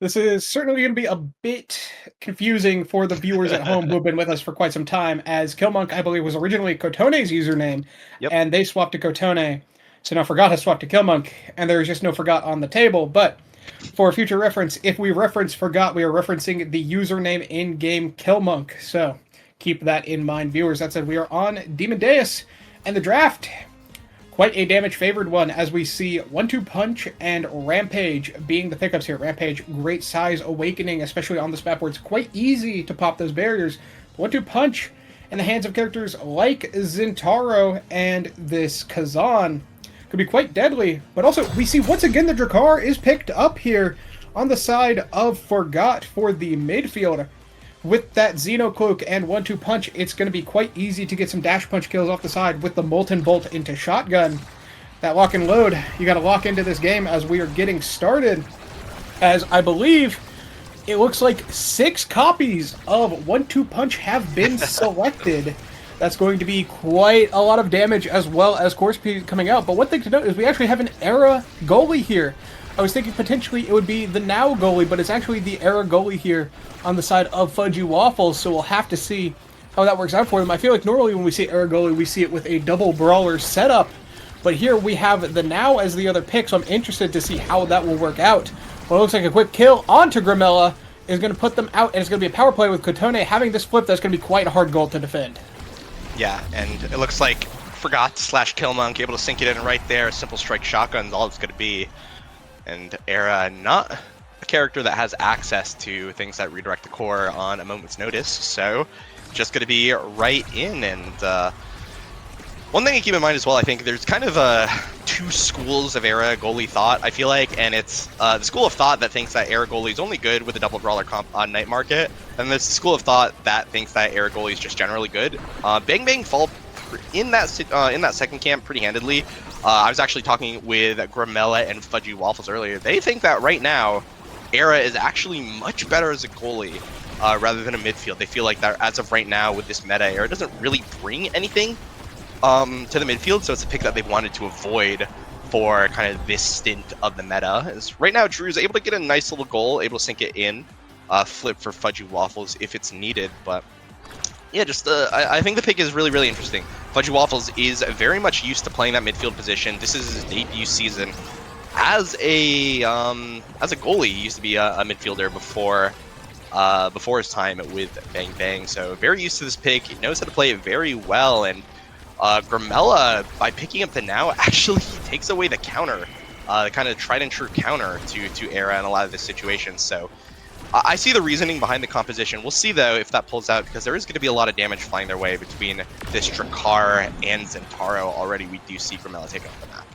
This is certainly going to be a bit confusing for the viewers at home who have been with us for quite some time, as Killmonk, I believe, was originally Kotone's username, Yep. and they swapped to Kotone, so now Forgot has swapped to Killmonk, and there is just no Forgot on the table. But for future reference, if we reference Forgot, we are referencing the username in-game Killmonk, so keep that in mind, viewers. That said, we are on Demon Deus, and the draft quite a damage favored one, as we see 1-2 Punch and Rampage being the pickups here. Rampage, great size awakening, especially on this map where it's quite easy to pop those barriers. 1-2 Punch in the hands of characters like Zintaro and this Kazan could be quite deadly. But also, we see once again the Drakkar is picked up here on the side of Forgot for the midfield. With that Xeno Cloak and 1-2 Punch, it's going to be quite easy to get some dash punch kills off the side with the Molten Bolt into Shotgun. That lock and load, you got to lock into this game as we are getting started. As I believe, it looks like 6 copies of 1-2 Punch have been selected. That's going to be quite a lot of damage, as well as Core Speed coming out. But one thing to note is we actually have an Era goalie here. I was thinking potentially it would be the Now goalie, but it's actually the Era goalie here on the side of Fudgy Waffles, so we'll have to see how that works out for them. I feel like normally when we see Era goalie, we see it with a double brawler setup, but here we have the Now as the other pick, so I'm interested to see how that will work out. Well, it looks like a quick kill onto Grimella is going to put them out, and it's going to be a power play with Kotone having this flip. That's going to be quite a hard goal to defend. Yeah, and it looks like Forgot / Killmonk able to sink it in right there. A simple strike shotgun's all it's going to be. And Era, not a character that has access to things that redirect the core on a moment's notice, so just going to be right in. And one thing to keep in mind as well, I think there's kind of two schools of Era goalie thought, I feel like, and it's the school of thought that thinks that Era goalie is only good with a double brawler comp on Night Market, and there's the school of thought that thinks that Era goalie is just generally good. Bang Bang fall in that second camp pretty handedly. I was actually talking with Grimella and Fudgy Waffles earlier. They think that right now, Era is actually much better as a goalie rather than a midfield. They feel like that as of right now with this meta, Era doesn't really bring anything to the midfield, so it's a pick that they've wanted to avoid for kind of this stint of the meta. As right now, Drew's able to get a nice little goal, able to sink it in, flip for Fudgy Waffles if it's needed, but yeah, just I think the pick is really, really interesting. Fudgy Waffles is very much used to playing that midfield position. This is his debut season as a goalie. He used to be a midfielder before his time with Bang Bang, so very used to this pick. He knows how to play it very well, and Grimella, by picking up the Now, actually takes away the counter, the kind of tried and true counter to Era in a lot of this situation. So I see the reasoning behind the composition. We'll see, though, if that pulls out, because there is going to be a lot of damage flying their way between this Drakkar and Zintaro. Already, we do see Grimella taking off the map.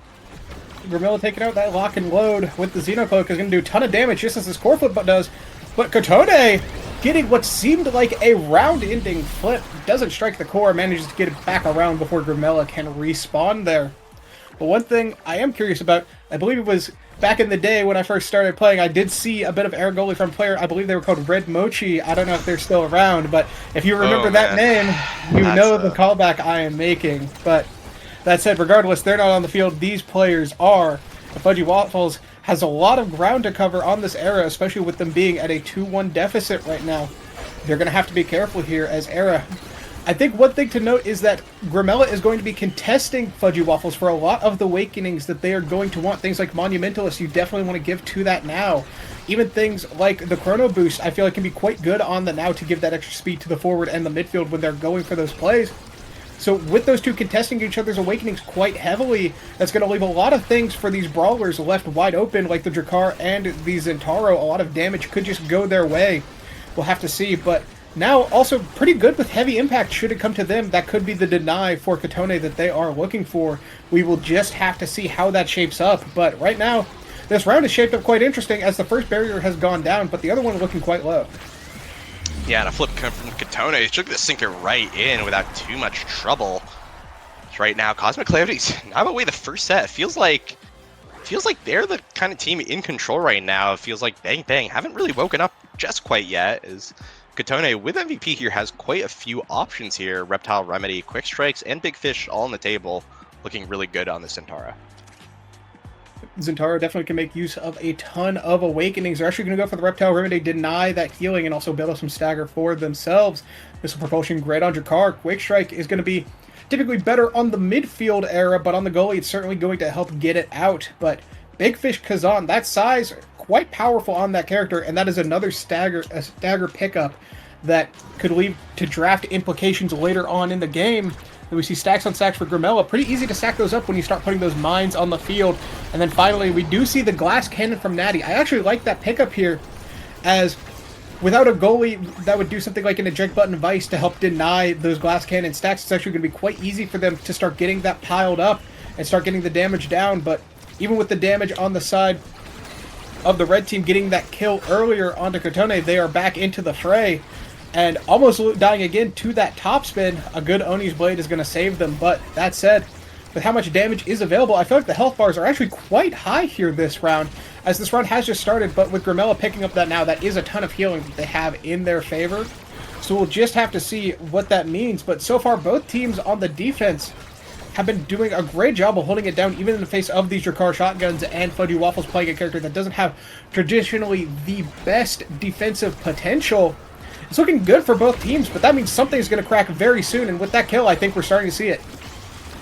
Grimella taking out that lock and load with the Xenocloak is going to do a ton of damage, just as this core flip does. But Kotone getting what seemed like a round-ending flip. Doesn't strike the core, manages to get it back around before Grimella can respawn there. But one thing I am curious about, I believe it was back in the day when I first started playing, I did see a bit of Era goalie from player. I believe they were called Red Mochi. I don't know if they're still around, but if you remember that name, you know the callback I am making. But that said, regardless, they're not on the field. These players are. The Fudgy Waffles has a lot of ground to cover on this Era, especially with them being at a 2-1 deficit right now. They're going to have to be careful here as Era. I think one thing to note is that Grimella is going to be contesting Fudgy Waffles for a lot of the awakenings that they are going to want. Things like Monumentalist, you definitely want to give to that Now. Even things like the Chrono Boost, I feel like can be quite good on the Now to give that extra speed to the forward and the midfield when they're going for those plays. So with those two contesting each other's awakenings quite heavily, that's going to leave a lot of things for these brawlers left wide open, like the Drakkar and the Zintaro. A lot of damage could just go their way. We'll have to see, but Now also pretty good with heavy impact should it come to them. That could be the deny for Kotone that they are looking for. We will just have to see how that shapes up, but right now, this round is shaped up quite interesting as the first barrier has gone down, but the other one looking quite low. Yeah, and a flip coming from Kotone. He took the sinker right in without too much trouble. Right now, Cosmic Calamity's not away the first set. Feels like they're the kind of team in control right now. It feels like Bang Bang haven't really woken up just quite yet. As Kotone with MVP here has quite a few options here. Reptile Remedy, Quick Strikes, and Big Fish all on the table, looking really good on the Centaura. Zentaro definitely can make use of a ton of awakenings. They're actually going to go for the Reptile Remedy, deny that healing, and also build up some stagger for themselves. Missile Propulsion, great on Jakar. Quake Strike is going to be typically better on the midfield era, but on the goalie, it's certainly going to help get it out. But Big Fish Kazan, that size, quite powerful on that character, and that is another stagger pickup that could lead to draft implications later on in the game. And we see stacks on stacks for Grimella. Pretty easy to stack those up when you start putting those mines on the field. And then finally, we do see the glass cannon from Natty. I actually like that pickup here, as without a goalie that would do something like an eject button vice to help deny those glass cannon stacks, it's actually going to be quite easy for them to start getting that piled up and start getting the damage down. But even with the damage on the side of the red team getting that kill earlier onto Kotone, they are back into the fray. And almost dying again to that top spin. A good Oni's Blade is going to save them. But that said, with how much damage is available, I feel like the health bars are actually quite high here this round, as this round has just started. But with Grimella picking up that now, that is a ton of healing that they have in their favor. So we'll just have to see what that means. But so far, both teams on the defense have been doing a great job of holding it down, even in the face of these Drakar shotguns and Fudgy Waffles playing a character that doesn't have traditionally the best defensive potential. It's looking good for both teams, but that means something's going to crack very soon, and with that kill, I think we're starting to see it.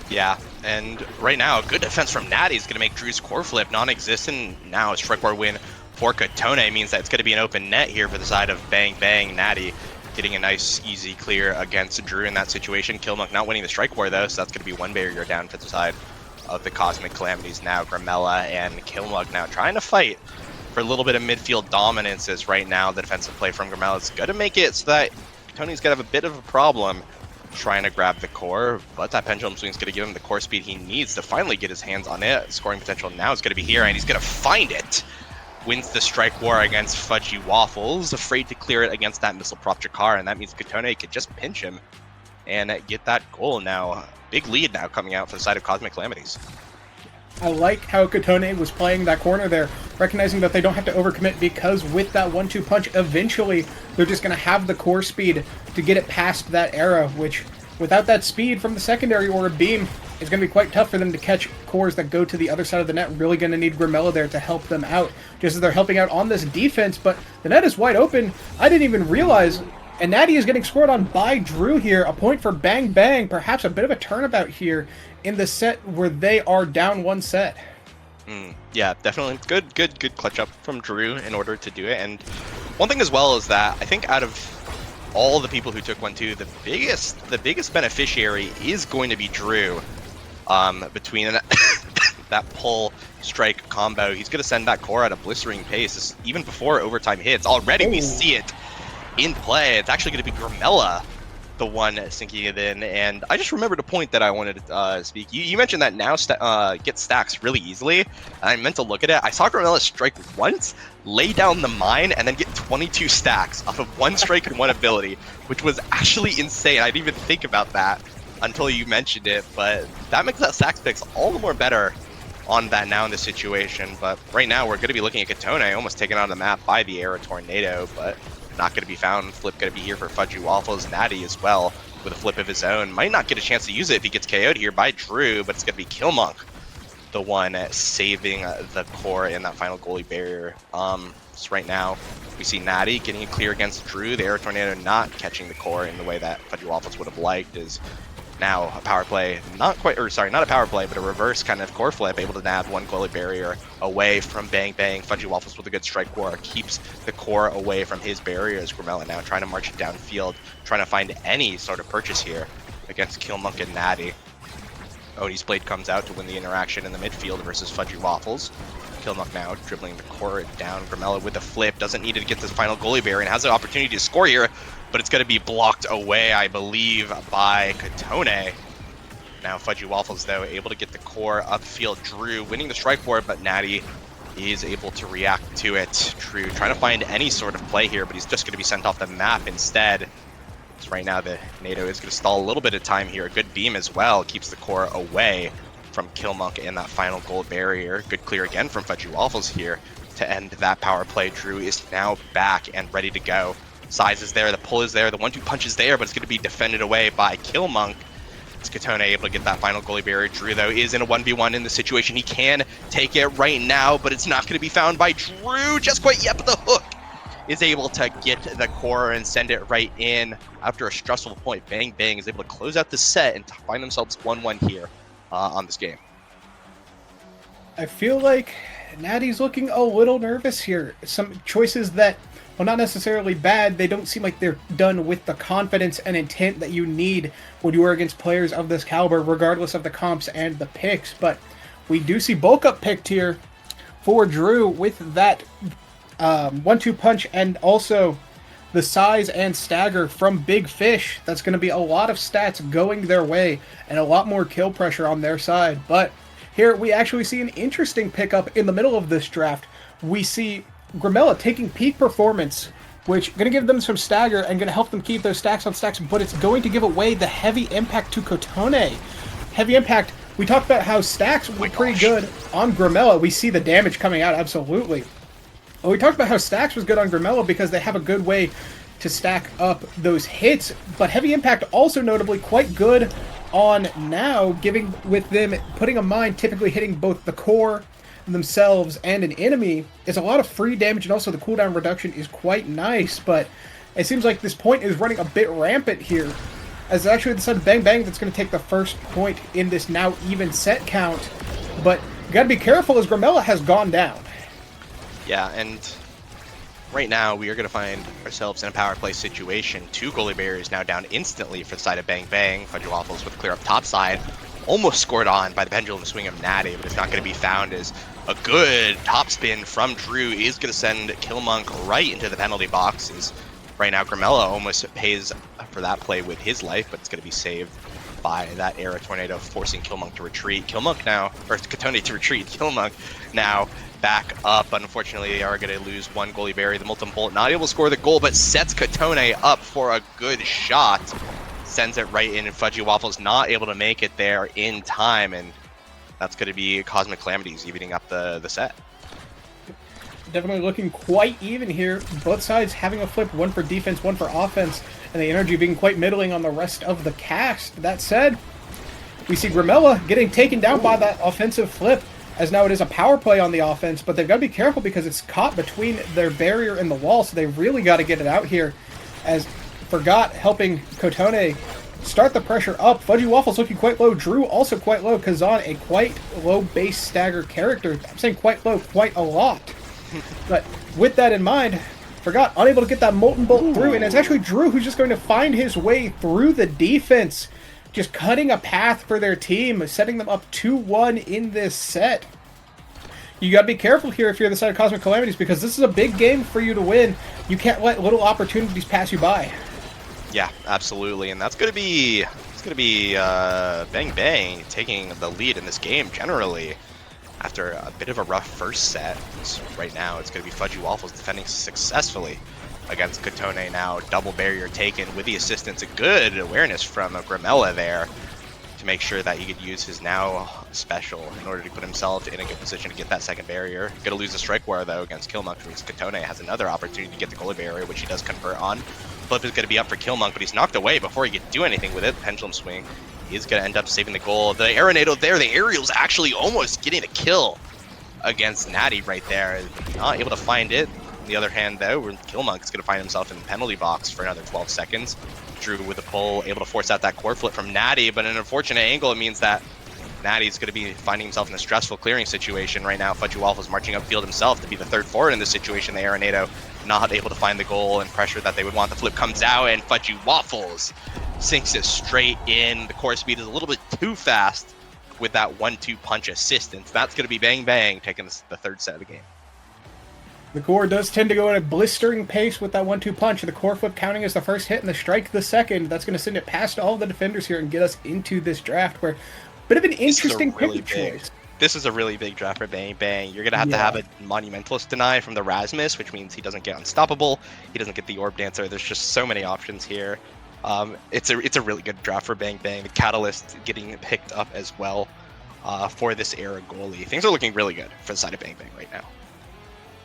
Yeah, and right now, a good defense from Natty is going to make Drew's core flip non-existent. Now a strike war win for Kotone means that it's going to be an open net here for the side of Bang Bang. Natty getting a nice, easy clear against Drew in that situation. Killmonk not winning the strike war, though, so that's going to be one barrier down for the side of the Cosmic Calamities now. Grimella and Killmonk now trying to fight for a little bit of midfield dominance, as right now the defensive play from Grimella is going to make it so that Tony's going to have a bit of a problem trying to grab the core, but that pendulum swing is going to give him the core speed he needs to finally get his hands on it. Scoring potential now is going to be here, and he's going to find it. Wins the strike war against Fudgy Waffles, afraid to clear it against that missile prop Jakar, and that means Kotone could just pinch him and get that goal now. Big lead now coming out for the side of Cosmic Calamities. I like how Kotone was playing that corner there, recognizing that they don't have to overcommit, because with that 1-2 punch, eventually they're just going to have the core speed to get it past that era, which without that speed from the secondary or a beam, it's going to be quite tough for them to catch cores that go to the other side of the net. Really going to need Grimella there to help them out, just as they're helping out on this defense, but the net is wide open. I didn't even realize, and Natty is getting scored on by Drew here. A point for Bang Bang, perhaps a bit of a turnabout here in the set where they are down one set. Yeah, definitely good clutch up from Drew in order to do it. And one thing as well is that I think out of all the people who took 1-2, the biggest beneficiary is going to be Drew. Between that pull strike combo, he's going to send that core at a blistering pace, even before overtime hits. Already we see it in play. It's actually going to be Grimella, the one sinking it in. And I just remembered a point that I wanted to speak. You mentioned that now get stacks really easily, and I meant to look at it. I saw Grimella strike once, lay down the mine, and then get 22 stacks off of one strike and one ability, which was actually insane. I didn't even think about that until you mentioned it, but that makes that stacks picks all the more better on that now in this situation. But right now we're going to be looking at Kotone almost taken out of the map by the Air Tornado, but not going to be found. Flip going to be here for Fudgy Waffles. Natty as well with a flip of his own. Might not get a chance to use it if he gets KO'd here by Drew, but it's going to be Killmonk, the one saving the core in that final goalie barrier. So right now we see Natty getting a clear against Drew. The Air Tornado not catching the core in the way that Fudgy Waffles would have liked. Is now a power play, not a power play, but a reverse kind of core flip, able to nab one goalie barrier away from Bang Bang. Fudgy Waffles with a good strike war keeps the core away from his barriers. Grimella now trying to march it downfield, trying to find any sort of purchase here against Killmonk and Natty. Oni's Blade comes out to win the interaction in the midfield versus Fudgy Waffles. Killmonk now dribbling the core down. Grimella with a flip, doesn't need it to get this final goalie barrier, and has the opportunity to score here, but it's going to be blocked away, I believe, by Kotone. Now Fudgy Waffles, though, able to get the core upfield. Drew winning the strike war, but Natty is able to react to it. Drew trying to find any sort of play here, but he's just going to be sent off the map instead. So right now the NATO is going to stall a little bit of time here. A good beam as well keeps the core away from Killmonk in that final goal barrier. Good clear again from Fudgy Waffles here to end that power play. Drew is now back and ready to go. Size is there, the pull is there, the 1-2 punch is there, but it's going to be defended away by Killmonk. It's kotone able to get that final goalie barrier. Drew, though, is in a 1v1 in the situation. He can take it right now, but it's not going to be found by Drew just quite yet. But the hook is able to get the core and send it right in after a stressful point. Bang Bang is able to close out the set and find themselves 1-1 here on this game. I feel like Natty's looking a little nervous here. Some choices that, well, not necessarily bad, they don't seem like they're done with the confidence and intent that you need when you are against players of this caliber, regardless of the comps and the picks. But we do see bulk up picked here for Drew with that 1-2 punch and also the size and stagger from Big Fish. That's going to be a lot of stats going their way and a lot more kill pressure on their side. But here we actually see an interesting pickup in the middle of this draft. We see Grimella taking peak performance, which is going to give them some stagger and going to help them keep those stacks on stacks, but it's going to give away the heavy impact to Kotone. Heavy impact, we talked about how stacks were pretty good on Grimella. We see the damage coming out, absolutely. Well, we talked about how stacks was good on Grimella because they have a good way to stack up those hits, but heavy impact also notably quite good on now, giving with them putting a mine typically hitting both the core themselves and an enemy is a lot of free damage, and also the cooldown reduction is quite nice. But it seems like this point is running a bit rampant here, as actually the sudden Bang Bang that's going to take the first point in this now even set count. But you got to be careful as Grimella has gone down. Yeah, and right now we are going to find ourselves in a power play situation. 2 goalie barriers now down instantly for the side of Bang Bang. Fudgy Waffles with clear up top side. Almost scored on by the pendulum swing of Natty, but it's not going to be found as a good top spin from Drew is going to send killmonk right into the penalty boxes. Right now, Grimella almost pays for that play with his life, but it's going to be saved by that Era Tornado, forcing killmonk to retreat. Killmonk now, or kotone to retreat. Killmonk now back up. Unfortunately, they are going to lose one goalie barrier. The Molten Bolt not able to score the goal, but sets kotone up for a good shot. Sends it right in, and Fudgy Waffles not able to make it there in time, and that's going to be Cosmic Calamities evening up the set. Definitely looking quite even here. Both sides having a flip, one for defense, one for offense, and the energy being quite middling on the rest of the cast. That said, we see Grimella getting taken down by that offensive flip, as now it is a power play on the offense, but they've got to be careful because it's caught between their barrier and the wall, so they really got to get it out here, as Forgot helping Kotone start the pressure up. Fudgy Waffles looking quite low. Drew also quite low. Kazan, a quite low base stagger character. I'm saying quite low, quite a lot. But with that in mind, Forgot unable to get that Molten Bolt through, and it's actually Drew who's just going to find his way through the defense, just cutting a path for their team, setting them up 2-1 in this set. You got to be careful here if you're the side of Cosmic Calamities, because this is a big game for you to win. You can't let little opportunities pass you by. Yeah, absolutely, and that's going to be Bang Bang taking the lead in this game generally after a bit of a rough first set. So right now it's going to be Fudgy Waffles defending successfully against Kotone. Now double barrier taken with the assistance, a good awareness from Grimella there to make sure that he could use his now special in order to put himself in a good position to get that second barrier. Gonna lose the strike war though against killmonk, because Kotone has another opportunity to get the goalie barrier, which he does convert on. Flip is gonna be up for killmonk, but he's knocked away before he can do anything with it. Pendulum swing, he's gonna end up saving the goal. The Aeronado there, the aerial's actually almost getting a kill against Natty right there. Not able to find it. On the other hand though, killmonk is gonna find himself in the penalty box for another 12 seconds. Drew with the pull, able to force out that core flip from Natty, but an unfortunate angle. It means that Natty's going to be finding himself in a stressful clearing situation right now. Fudgy Waffles marching upfield himself to be the third forward in this situation. The Aeronado not able to find the goal and pressure that they would want. The flip comes out, and Fudgy Waffles sinks it straight in. The core speed is a little bit too fast with that 1-2 punch assistance. That's going to be Bang Bang taking the third set of the game. The core does tend to go at a blistering pace with that 1-2 punch. The core flip counting as the first hit and the strike the second. That's going to send it past all the defenders here and get us into this draft where a bit of an interesting pick choice. This is a really big draft for Bang Bang. You're going to have a Monumentalist deny from the Rasmus, which means he doesn't get Unstoppable. He doesn't get the Orb Dancer. There's just so many options here. It's a really good draft for Bang Bang. The Catalyst getting picked up as well for this era goalie. Things are looking really good for the side of Bang Bang right now.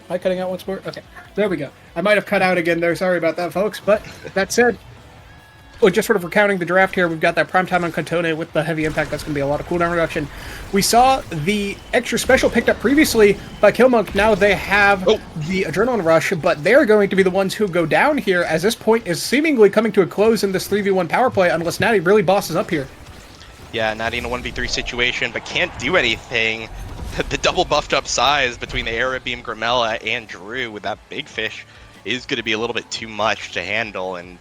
Am I cutting out once more? Okay, there we go. I might have cut out again there. Sorry about that, folks. But that said, Well, just sort of recounting the draft here, we've got that prime time on kotone with the heavy impact. That's going to be a lot of cooldown reduction. We saw the extra special picked up previously by killmonk. Now they have the adrenaline rush, but they're going to be the ones who go down here, as this point is seemingly coming to a close in this 3v1 power play, unless Natty really bosses up here. Yeah, Natty in a 1v3 situation, but can't do anything. The double buffed up size between the Era Beam, Grimella, and Drew with that big fish is going to be a little bit too much to handle. And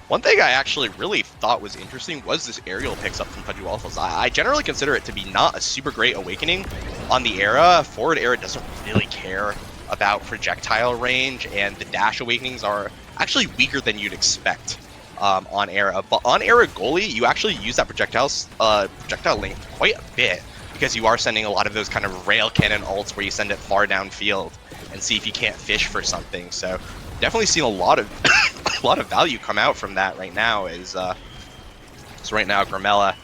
one thing I actually really thought was interesting was this aerial picks up from Pudgy Waffles. I generally consider it to be not a super great awakening on the Era. Forward Era doesn't really care about projectile range, and the dash awakenings are actually weaker than you'd expect on Era. But on Era goalie, you actually use that projectile length quite a bit, because you are sending a lot of those kind of rail cannon ults where you send it far downfield and see if you can't fish for something. So definitely seen a lot of a lot of value come out from that right now. So right now Grimella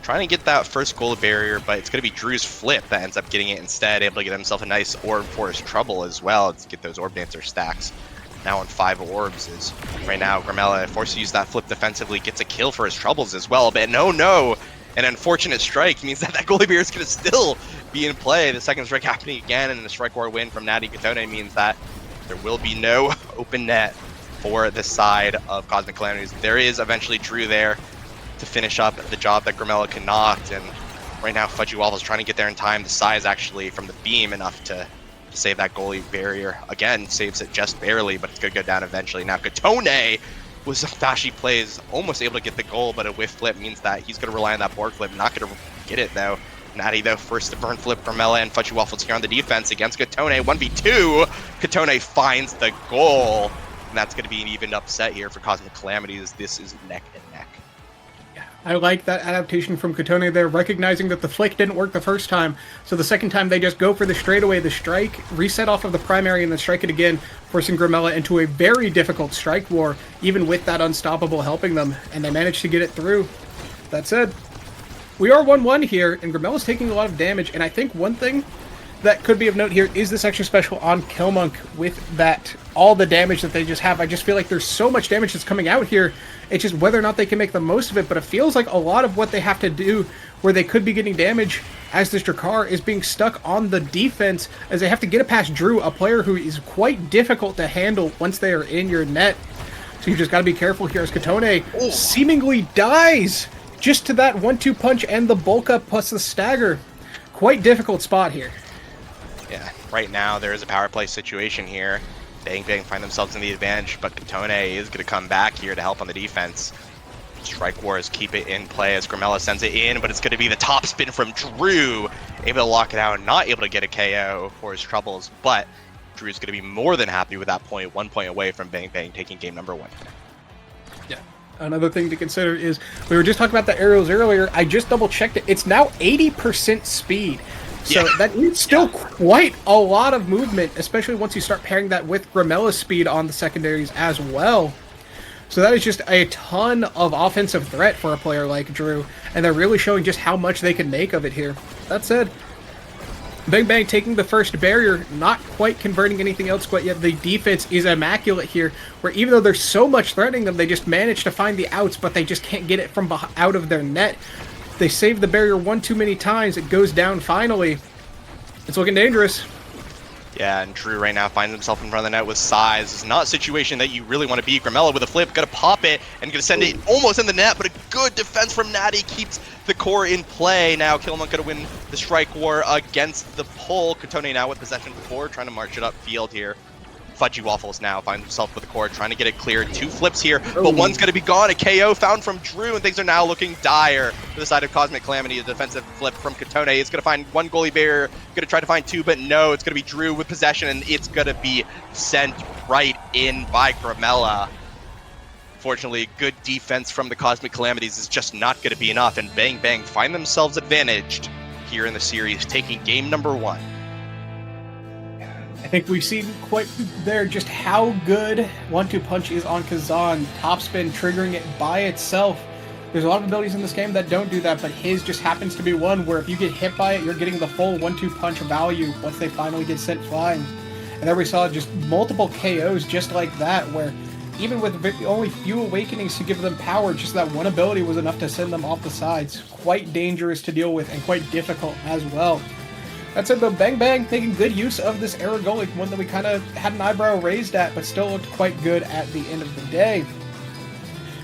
trying to get that first goal barrier, but it's going to be Drew's flip that ends up getting it instead, able to get himself a nice orb for his trouble as well to get those orb dancer stacks. Now on 5 orbs is right now Grimella forced to use that flip defensively, gets a kill for his troubles as well, but no, an unfortunate strike means that goalie barrier is going to still be in play. The second strike happening again, and the strike war win from Natty Kotone means that there will be no open net for the side of Cosmic Calamities. There is eventually Drew there to finish up the job that Grimella cannot, and right now Fudgy Waffles trying to get there in time. The size actually from the beam enough to save that goalie barrier. Again, saves it just barely, but it's going to go down eventually. Now Kotone with some flashy plays, almost able to get the goal, but a whiff flip means that he's going to rely on that board flip. Not going to get it, though. Natty, though, first to burn flip Grimella and Fudgy Waffles here on the defense against Kotone. 1v2. Kotone finds the goal, and that's going to be an even upset here for Cosmic Calamities. This is neck and neck. I like that adaptation from Kotone there, recognizing that the flick didn't work the first time, so the second time they just go for the straightaway, the strike, reset off of the primary, and then strike it again, forcing Grimella into a very difficult strike war, even with that unstoppable helping them, and they managed to get it through. That said, we are 1-1 here, and Grimella's taking a lot of damage, and I think one thing that could be of note here is this extra special on killmonk with that, all the damage that they just have. I just feel like there's so much damage that's coming out here. It's just whether or not they can make the most of it, but it feels like a lot of what they have to do where they could be getting damage as this Drakkar is being stuck on the defense, as they have to get it past Drew, a player who is quite difficult to handle once they are in your net. So you just got to be careful here as Kotone seemingly dies just to that 1-2 punch and the bulk up plus the stagger. Quite difficult spot here. Yeah, right now there is a power play situation here. Bang Bang find themselves in the advantage, but Kotone is going to come back here to help on the defense. Strike Wars keep it in play as Grimella sends it in, but it's going to be the top spin from Drew. Able to lock it out, not able to get a KO for his troubles, but Drew's going to be more than happy with that point, 1 point away from Bang Bang taking game number 1. Yeah. Another thing to consider is, we were just talking about the aerials earlier, I just double checked it. It's now 80% speed. So that is still quite a lot of movement, especially once you start pairing that with Grimella's speed on the secondaries as well. So that is just a ton of offensive threat for a player like Drew, and they're really showing just how much they can make of it here. That said, Bang Bang taking the first barrier, not quite converting anything else quite yet. The defense is immaculate here, where even though there's so much threatening them, they just manage to find the outs, but they just can't get it from out of their net. They save the barrier one too many times. It goes down finally. It's looking dangerous. Yeah, and Drew right now finds himself in front of the net with size. It's not a situation that you really want to be. Grimella with a flip, gonna pop it and gonna send it almost in the net, but a good defense from Natty keeps the core in play. Now killmonk gonna win the strike war against the pull. Kotone now with possession 4, trying to march it up field here. Fudgy Waffles now finds himself with the core, trying to get it cleared. 2 flips here, but one's going to be gone. A KO found from Drew, and things are now looking dire for the side of Cosmic Calamity. A defensive flip from Kotone. It's going to find 1 goalie barrier, going to try to find 2, but no, it's going to be Drew with possession, and it's going to be sent right in by Grimella. Fortunately, good defense from the Cosmic Calamities is just not going to be enough, and Bang Bang find themselves advantaged here in the series, taking game number 1. I think we've seen quite there just how good 1-2 punch is on Kazan. Topspin triggering it by itself. There's a lot of abilities in this game that don't do that, but his just happens to be one where if you get hit by it, you're getting the full 1-2 punch value once they finally get sent flying. And there we saw just multiple KOs just like that, where even with only few awakenings to give them power, just that one ability was enough to send them off the sides. Quite dangerous to deal with and quite difficult as well. That said, though, Bang Bang making good use of this era goalie, one that we kind of had an eyebrow raised at, but still looked quite good at the end of the day.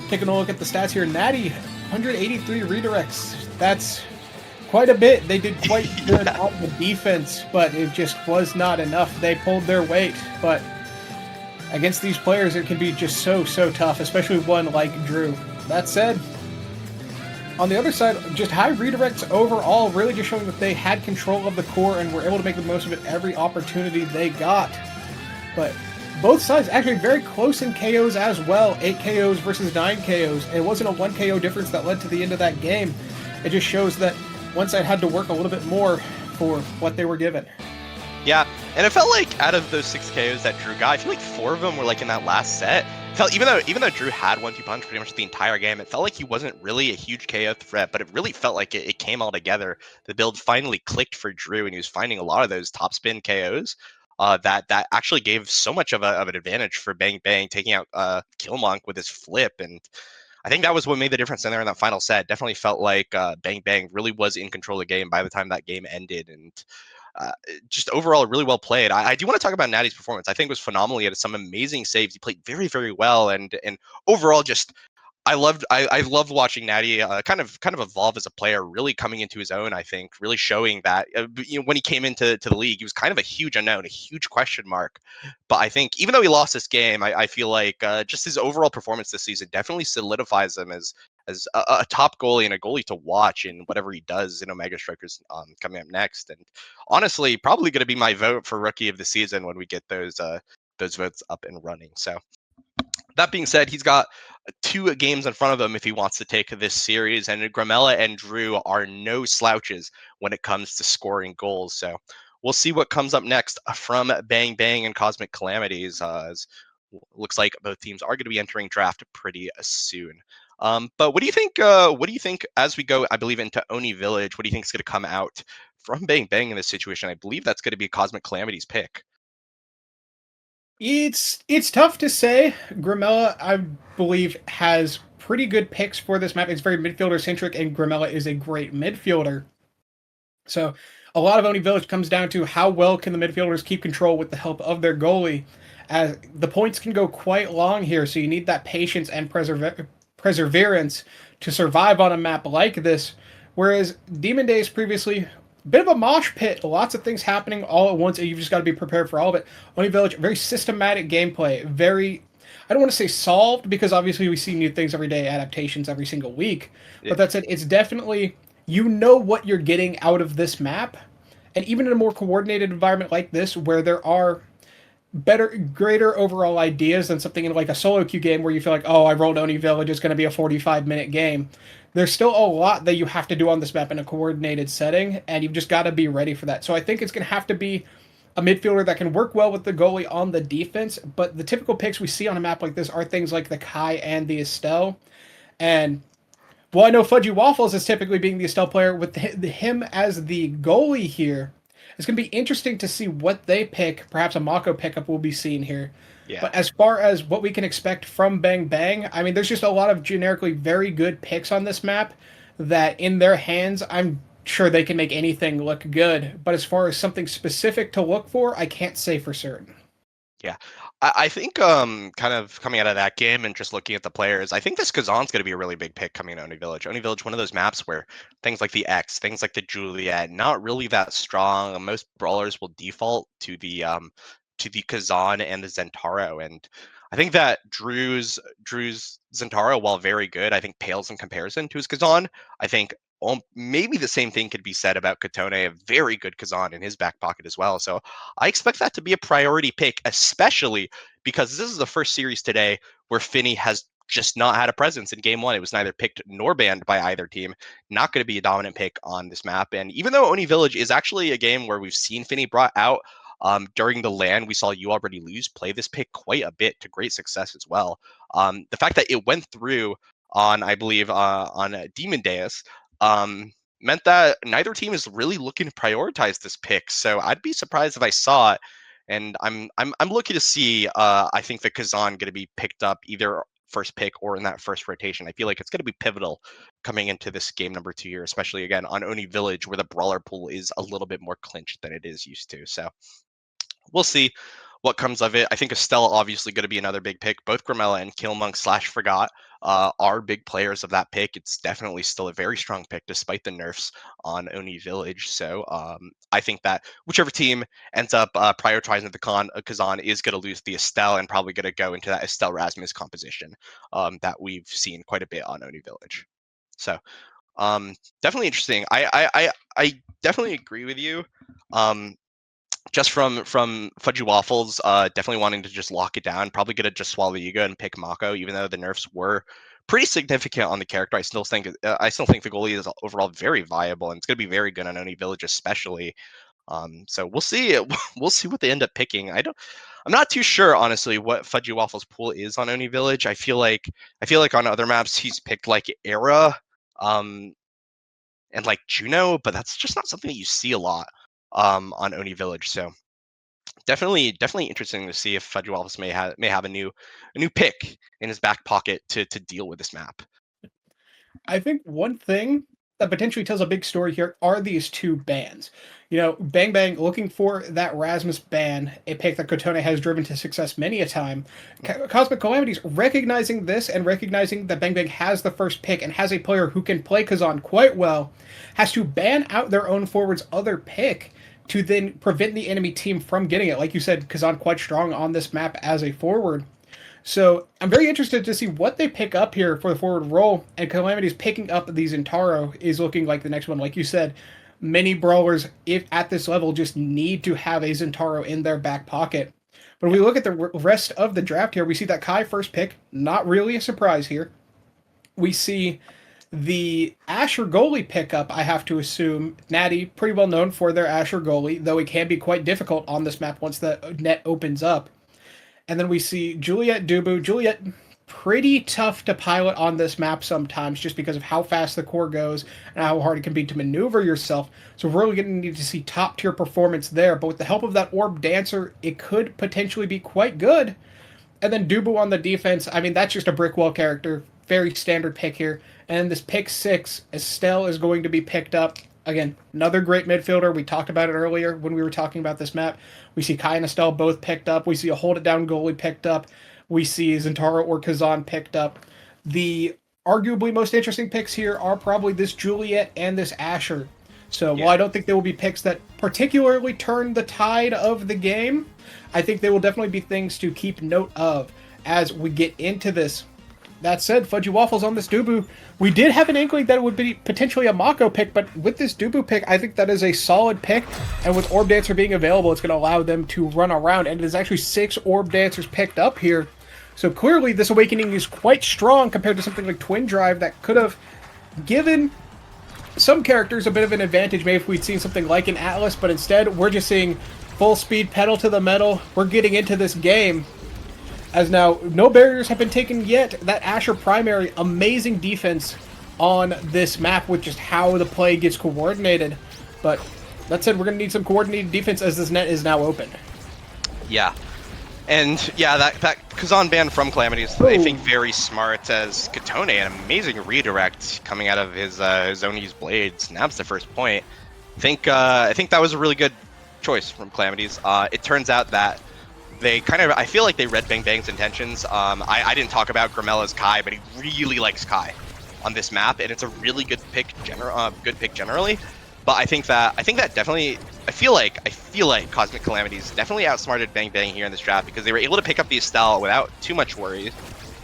Taking a look at the stats here, Natty, 183 redirects. That's quite a bit. They did quite good on the defense, but it just was not enough. They pulled their weight, but against these players, it can be just so tough, especially one like Drew. That said, on the other side, just high redirects overall, really just showing that they had control of the core and were able to make the most of it every opportunity they got. But both sides actually very close in KOs as well, 8 KOs versus 9 KOs. It wasn't a 1 KO difference that led to the end of that game. It just shows that one side had to work a little bit more for what they were given. Yeah, and it felt like out of those 6 KOs that Drew got, I feel like 4 of them were like in that last set. Felt even though Drew had 1-2 punch pretty much the entire game, it felt like he wasn't really a huge KO threat, but it really felt like it came all together. The build finally clicked for Drew, and he was finding a lot of those top spin KOs. That actually gave so much of an advantage for Bang Bang, taking out Killmonk with his flip, and I think that was what made the difference in there in that final set. Definitely felt like Bang Bang really was in control of the game by the time that game ended, and just overall really well played. I do want to talk about Natty's performance. I think it was phenomenal. He had some amazing saves. He played very well, and overall just I loved watching Natty kind of evolve as a player, really coming into his own. I think really showing that when he came into the league, he was kind of a huge unknown, a huge question mark. But I think even though he lost this game, I feel like just his overall performance this season definitely solidifies him as a top goalie and a goalie to watch in whatever he does in Omega Strikers coming up next. And honestly, probably going to be my vote for Rookie of the Season when we get those votes up and running. So that being said, he's got 2 games in front of him if he wants to take this series, and Gramella and Drew are no slouches when it comes to scoring goals. So we'll see what comes up next from Bang Bang and Cosmic Calamities. As looks like both teams are going to be entering draft pretty soon. But what do you think? What do you think as we go? I believe into Oni Village. What do you think is going to come out from Bang Bang in this situation? I believe that's going to be Cosmic Calamities' pick. It's tough to say. Gramella, I believe, has pretty good picks for this map. It's very midfielder centric, and Gramella is a great midfielder. So a lot of Oni Village comes down to how well can the midfielders keep control with the help of their goalie. As the points can go quite long here, so you need that patience and perseverance to survive on a map like this. Whereas Demon Days previously, bit of a mosh pit, lots of things happening all at once, and you've just got to be prepared for all of it. Oni Village, very systematic gameplay, very, I don't want to say solved, because obviously we see new things every day, adaptations every single week. Yeah. But that said, it's definitely, you know what you're getting out of this map. And even in a more coordinated environment like this, where there are greater overall ideas than something in like a solo queue game where you feel like, oh, I rolled Oni Village, it's going to be a 45-minute game. There's still a lot that you have to do on this map in a coordinated setting, and you've just got to be ready for that. So I think it's going to have to be a midfielder that can work well with the goalie on the defense, but the typical picks we see on a map like this are things like the Kai and the Estelle. And well, I know Fudgy Waffles is typically being the Estelle player with him as the goalie here. It's going to be interesting to see what they pick. Perhaps a Mako pickup will be seen here. Yeah. But as far as what we can expect from Bang Bang, I mean, there's just a lot of generically very good picks on this map that in their hands, I'm sure they can make anything look good. But as far as something specific to look for, I can't say for certain. Yeah. I think kind of coming out of that game and just looking at the players, I think this Kazan's going to be a really big pick coming to Oni Village. Oni Village, one of those maps where things like the X, things like the Juliet, not really that strong. Most brawlers will default to the Kazan and the Zentaro, and I think that Drew's Zentaro, while very good, I think pales in comparison to his Kazan. I think maybe the same thing could be said about Kotone, a very good Kazan in his back pocket as well. So I expect that to be a priority pick, especially because this is the first series today where Finney has just not had a presence in game 1. It was neither picked nor banned by either team. Not going to be a dominant pick on this map. And even though Oni Village is actually a game where we've seen Finney brought out during the LAN, we saw You Already Lose play this pick quite a bit to great success as well. The fact that it went through on, I believe, on Demon Deus, meant that neither team is really looking to prioritize this pick. So I'd be surprised if I saw it And I'm looking to see. I think the Kazan going to be picked up either first pick or in that first rotation. I feel like it's going to be pivotal coming into this game number 2 here, especially again on Oni Village, where the brawler pool is a little bit more clinched than it is used to. So we'll see what comes of it. I think Estelle obviously going to be another big pick. Both Grimella and Killmonk / Forgot are big players of that pick. It's definitely still a very strong pick despite the nerfs on Oni Village. So I think that whichever team ends up prioritizing the Kazan is going to lose the Estelle and probably going to go into that Estelle Rasmus composition that we've seen quite a bit on Oni Village. So definitely interesting. I definitely agree with you. Just from Fudgy Waffles, definitely wanting to just lock it down. Probably gonna just swallow the ego and pick Mako, even though the nerfs were pretty significant on the character. I still think the goalie is overall very viable, and it's gonna be very good on Oni Village, especially. So we'll see. We'll see what they end up picking. I'm not too sure, honestly, what Fudgy Waffles pool is on Oni Village. I feel like on other maps he's picked like Era, and like Juno, but that's just not something that you see a lot on Oni Village. So definitely interesting to see if Fudgy Waffles may have a new pick in his back pocket to deal with this map. I think one thing that potentially tells a big story here are these two bans. Bang Bang looking for that Rasmus ban, a pick that Kotone has driven to success many a time. Cosmic Calamities recognizing this and recognizing that Bang Bang has the first pick and has a player who can play Kazan quite well, has to ban out their own forward's other pick to then prevent the enemy team from getting it. Like you said, Kazan quite strong on this map as a forward. So I'm very interested to see what they pick up here for the forward role. And Calamity's picking up the Zentaro is looking like the next one. Like you said, many brawlers, if at this level, just need to have a Zentaro in their back pocket. But if we look at the rest of the draft here, we see that Kai first pick, not really a surprise here. We see the Asher goalie pickup, I have to assume. Natty, pretty well known for their Asher goalie, though it can be quite difficult on this map once the net opens up. And then we see Juliet Dubu. Juliet, pretty tough to pilot on this map sometimes just because of how fast the core goes and how hard it can be to maneuver yourself. So we're really going to need to see top-tier performance there. But with the help of that Orb Dancer, it could potentially be quite good. And then Dubu on the defense, I mean, that's just a brick wall character. Very standard pick here. And this pick 6, Estelle is going to be picked up. Again, another great midfielder. We talked about it earlier when we were talking about this map. We see Kai and Estelle both picked up. We see a hold-it-down goalie picked up. We see Zentaro or Kazan picked up. The arguably most interesting picks here are probably this Juliet and this Asher. So while I don't think they will be picks that particularly turn the tide of the game, I think they will definitely be things to keep note of as we get into this. That said, Fudgy Waffles on this Dubu, we did have an inkling that it would be potentially a Mako pick, but with this Dubu pick, I think that is a solid pick, and with Orb Dancer being available, it's going to allow them to run around, and it is actually 6 Orb Dancers picked up here. So clearly, this Awakening is quite strong compared to something like Twin Drive that could have given some characters a bit of an advantage, maybe if we'd seen something like an Atlas, but instead, we're just seeing full speed, pedal to the metal. We're getting into this game. As now, no barriers have been taken yet. That Asher primary, amazing defense on this map with just how the play gets coordinated. But that said, we're going to need some coordinated defense as this net is now open. Yeah. And yeah, that Kazan ban from Calamity is, I think, very smart, as Kotone, an amazing redirect coming out of his Zoni's blade, snaps the first point. I think that was a really good choice from Calamities. It turns out that they I feel like they read Bang Bang's intentions. I didn't talk about Grimella's Kai, but he really likes Kai on this map, and it's a really good pick generally. But I think that definitely, I feel like Cosmic Calamities definitely outsmarted Bang Bang here in this draft, because they were able to pick up the Estelle without too much worry.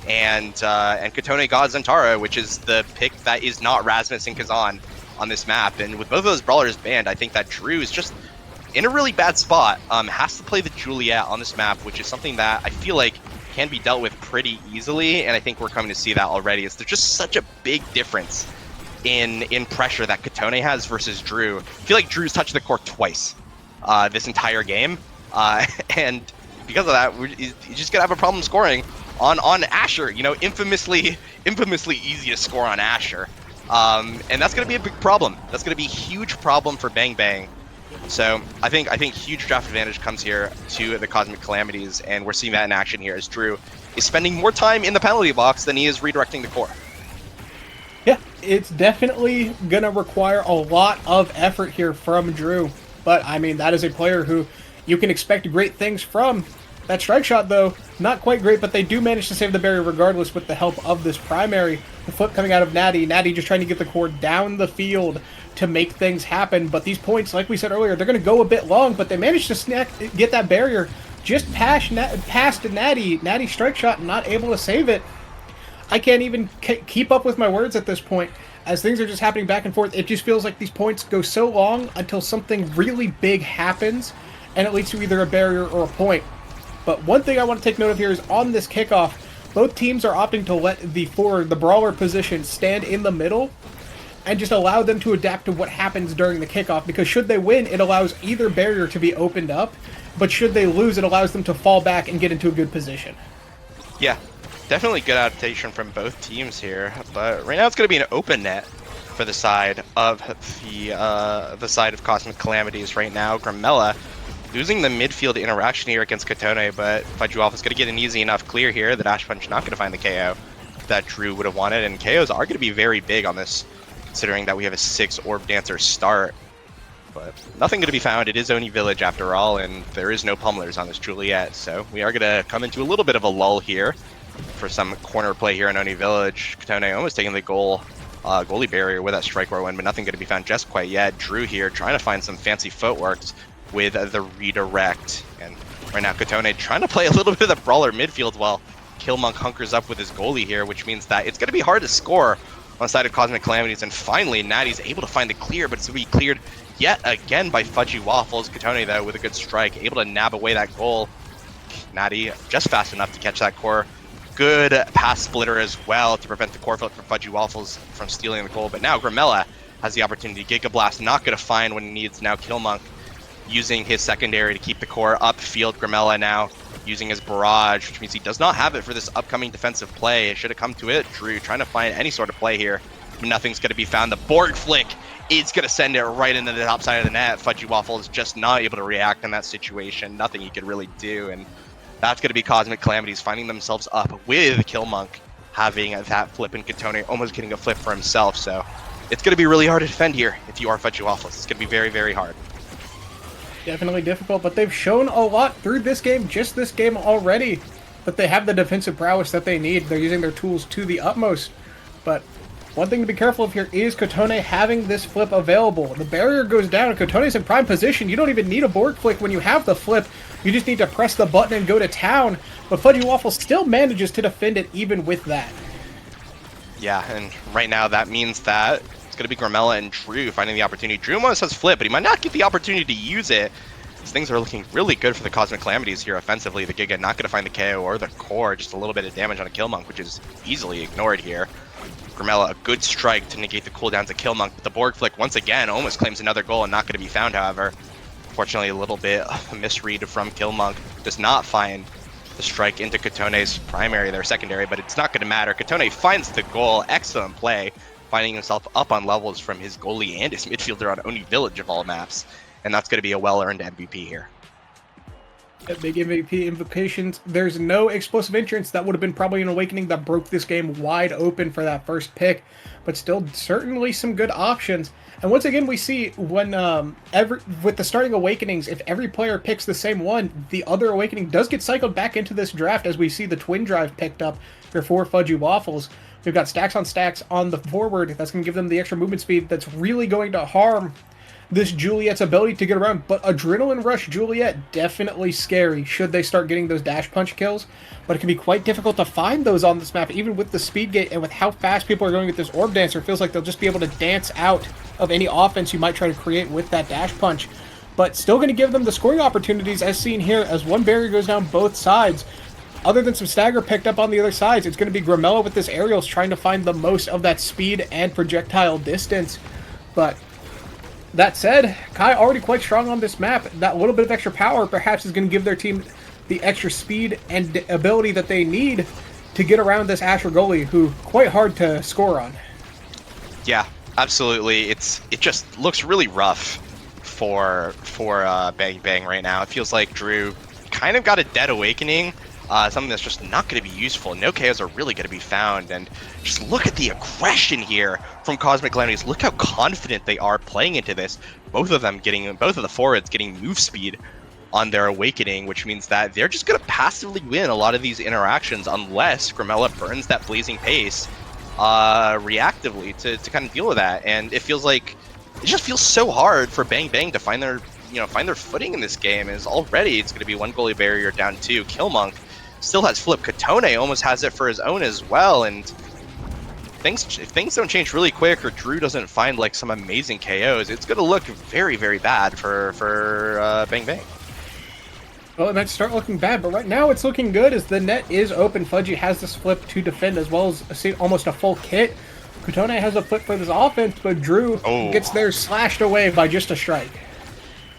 And Kotone got Zentaro, which is the pick that is not Rasmus and Kazan on this map. And with both of those brawlers banned, I think that Drew is just in a really bad spot. Has to play the Juliet on this map, which is something that I feel like can be dealt with pretty easily, and I think we're coming to see that already. There's just such a big difference in pressure that Kotone has versus Drew. I feel like Drew's touched the court twice this entire game, and because of that, you just gonna have a problem scoring on Asher. Infamously easy to score on Asher, and that's gonna be a big problem. That's gonna be a huge problem for Bang Bang So I think huge draft advantage comes here to the Cosmic Calamities, and we're seeing that in action here as Drew is spending more time in the penalty box than he is redirecting the core. Yeah, it's definitely going to require a lot of effort here from Drew. But, I mean, that is a player who you can expect great things from. That strike shot, though, not quite great, but they do manage to save the barrier regardless with the help of this primary. The flip coming out of Natty. Natty just trying to get the core down the field to make things happen. But these points, like we said earlier, they're going to go a bit long, but they managed to get that barrier just past Natty. Natty strike shot, not able to save it. I can't even keep up with my words at this point, as things are just happening back and forth. It just feels like these points go so long until something really big happens, and it leads to either a barrier or a point. But one thing I want to take note of here is on this kickoff, both teams are opting to let the brawler position stand in the middle and just allow them to adapt to what happens during the kickoff, because should they win, it allows either barrier to be opened up, but should they lose, it allows them to fall back and get into a good position. Yeah, definitely good adaptation from both teams here, but right now it's going to be an open net for the side of the side of Cosmic Calamities right now. Grimella losing the midfield interaction here against Kotone, but Fudgewolf is going to get an easy enough clear here. The dash punch not going to find the KO that Drew would have wanted, and KOs are going to be very big on this, considering that we have a 6 Orb Dancer start. But nothing going to be found. It is Oni Village after all, and there is no pummelers on this Juliet, so we are going to come into a little bit of a lull here for some corner play here in Oni Village. Kotone almost taking the goalie barrier with that strike win, but nothing going to be found just quite yet. Drew here trying to find some fancy footworks with the redirect, and right now Kotone trying to play a little bit of the brawler midfield while killmonk hunkers up with his goalie here, which means that it's going to be hard to score on the side of Cosmic Calamities. And finally Natty's able to find the clear, but it's going to be cleared yet again by Fudgy Waffles. Kotone though with a good strike, able to nab away that goal. Natty just fast enough to catch that core. Good pass splitter as well to prevent the core flip from Fudgy Waffles from stealing the goal. But now Grimella has the opportunity. Giga Blast not going to find when he needs. Now killmonk using his secondary to keep the core upfield. Grimella now using his barrage, which means he does not have it for this upcoming defensive play. It should have come to it. Drew trying to find any sort of play here, but nothing's going to be found. The Borg flick is going to send it right into the top side of the net. Fudgy Waffle is just not able to react in that situation. Nothing he could really do, and that's going to be Cosmic Calamities finding themselves up with killmonk having that flip, and Kotone almost getting a flip for himself. So it's going to be really hard to defend here if you are Fudgy Waffles. It's going to be very, very hard. Definitely difficult, but they've shown a lot through this game, just this game already, that they have the defensive prowess that they need. They're using their tools to the utmost. But one thing to be careful of here is Kotone having this flip available. The barrier goes down, and Kotone's in prime position. You don't even need a Borg flick when you have the flip. You just need to press the button and go to town. But Fudgy Waffle still manages to defend it even with that. Yeah, and right now that means that it's going to be Grimella and Drew finding the opportunity. Drew almost has flip, but he might not get the opportunity to use it. Things are looking really good for the Cosmic Calamities here offensively. The Giga not going to find the KO or the core, just a little bit of damage on a killmonk, which is easily ignored here. Grimella, a good strike to negate the cooldowns of killmonk, but the Borg flick once again almost claims another goal and not going to be found, however. Fortunately, a little bit of a misread from killmonk. Does not find the strike into Kotone's primary, their secondary, but it's not going to matter. Kotone finds the goal. Excellent play, finding himself up on levels from his goalie and his midfielder on Oni Village of all maps. And that's going to be a well-earned MVP here. Yeah, big MVP invocations. There's no explosive entrance. That would have been probably an awakening that broke this game wide open for that first pick. But still, certainly some good options. And once again, we see when with the starting awakenings, if every player picks the same one, the other awakening does get cycled back into this draft, as we see the twin drive picked up here for Fudgy Waffles. We've got stacks on the forward. That's going to give them the extra movement speed that's really going to harm this Juliet's ability to get around. But Adrenaline Rush Juliet, definitely scary should they start getting those dash punch kills. But it can be quite difficult to find those on this map, even with the speed gate and with how fast people are going with this Orb Dancer. It feels like they'll just be able to dance out of any offense you might try to create with that dash punch. But still going to give them the scoring opportunities as seen here, as one barrier goes down both sides. Other than some stagger picked up on the other sides, it's going to be Grimella with this aerials trying to find the most of that speed and projectile distance. But that said, Kai already quite strong on this map. That little bit of extra power perhaps is going to give their team the extra speed and ability that they need to get around this Asher goalie, who quite hard to score on. Yeah, absolutely. It just looks really rough for Bang Bang right now. It feels like Drew kind of got a dead awakening, something that's just not going to be useful. No KOs are really going to be found, and just look at the aggression here from Cosmic Calamities. Look how confident they are playing into this. Both of the forwards getting move speed on their awakening, which means that they're just going to passively win a lot of these interactions unless Grimella burns that blazing pace reactively to kind of deal with that. And it just feels so hard for Bang Bang to find their footing in this game. Is already it's going to be one goalie barrier down 2. Killmonk still has flip. Kotone almost has it for his own as well, and if things don't change really quick or Drew doesn't find like some amazing KOs, it's going to look very, very bad for Bang Bang. Well, it might start looking bad, but right now it's looking good as the net is open. Fudgy has this flip to defend as well as almost a full kit. Kotone has a flip for this offense, but Drew gets theirs slashed away by just a strike.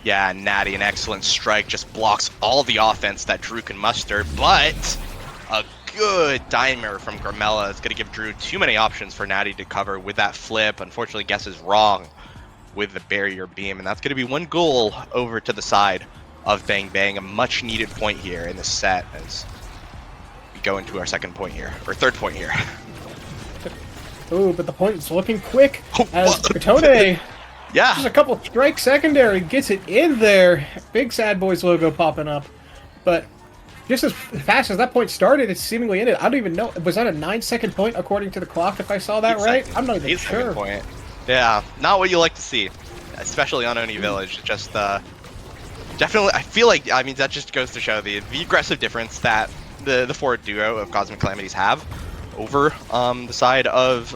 Yeah, Natty, an excellent strike, just blocks all the offense that Drew can muster, but a good dimer from Grimella is going to give Drew too many options for Natty to cover with that flip. Unfortunately, guesses wrong with the barrier beam, and that's going to be one goal over to the side of Bang Bang. A much needed point here in the set as we go into our third point here. Oh, but the point is looking quick as Kotone, just a couple strike secondary, gets it in there. Big Sad Boys logo popping up. But just as fast as that point started, it's seemingly ended. I don't even know. Was that a 9-second point according to the clock, if I saw that right? I'm not even sure. Point. Yeah, not what you like to see, especially on Oni Village. Just definitely, I feel like, I mean, that just goes to show the aggressive difference that the forward duo of Cosmic Calamities have over the side of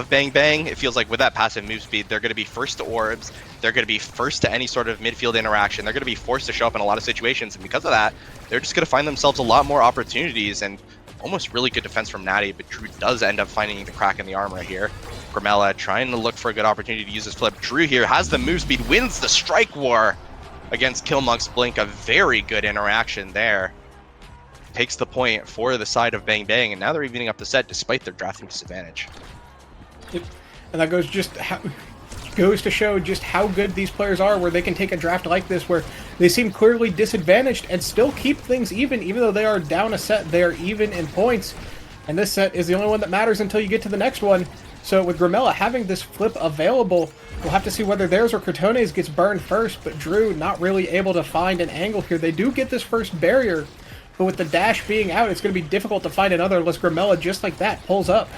Bang Bang. It feels like with that passive move speed, they're going to be first to orbs, they're going to be first to any sort of midfield interaction, they're going to be forced to show up in a lot of situations, and because of that, they're just going to find themselves a lot more opportunities, and almost really good defense from Natty, but Drew does end up finding the crack in the armor here. Grimella trying to look for a good opportunity to use his flip. Drew here has the move speed, wins the strike war against Killmonk's Blink. A very good interaction there. Takes the point for the side of Bang Bang, and now they're evening up the set despite their drafting disadvantage. And that goes to show just how good these players are, where they can take a draft like this where they seem clearly disadvantaged and still keep things even though they are down a set. They are even in points, and this set is the only one that matters until you get to the next one. So with Grimella having this flip available, we'll have to see whether theirs or Kotone's gets burned first, but Drew not really able to find an angle here. They do get this first barrier, but with the dash being out, it's going to be difficult to find another unless Grimella just like that pulls up.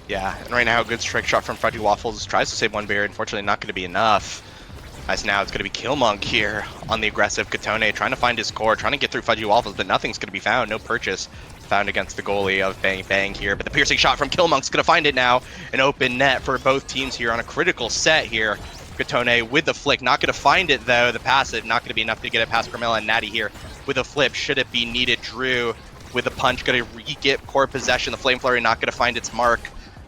Yeah, and right now a good strike shot from Fudgy Waffles tries to save one barrier. Unfortunately, not going to be enough. As now it's going to be Killmonk here on the aggressive Kotone, trying to find his core, trying to get through Fudgy Waffles, but nothing's going to be found. No purchase found against the goalie of Bang Bang here. But the piercing shot from Killmonk's going to find it now. An open net for both teams here on a critical set here. Kotone with the flick, not going to find it though. The passive, not going to be enough to get it past Grimella, and Natty here with a flip. Should it be needed? Drew with a punch, going to re-get core possession. The Flame Flurry not going to find its mark.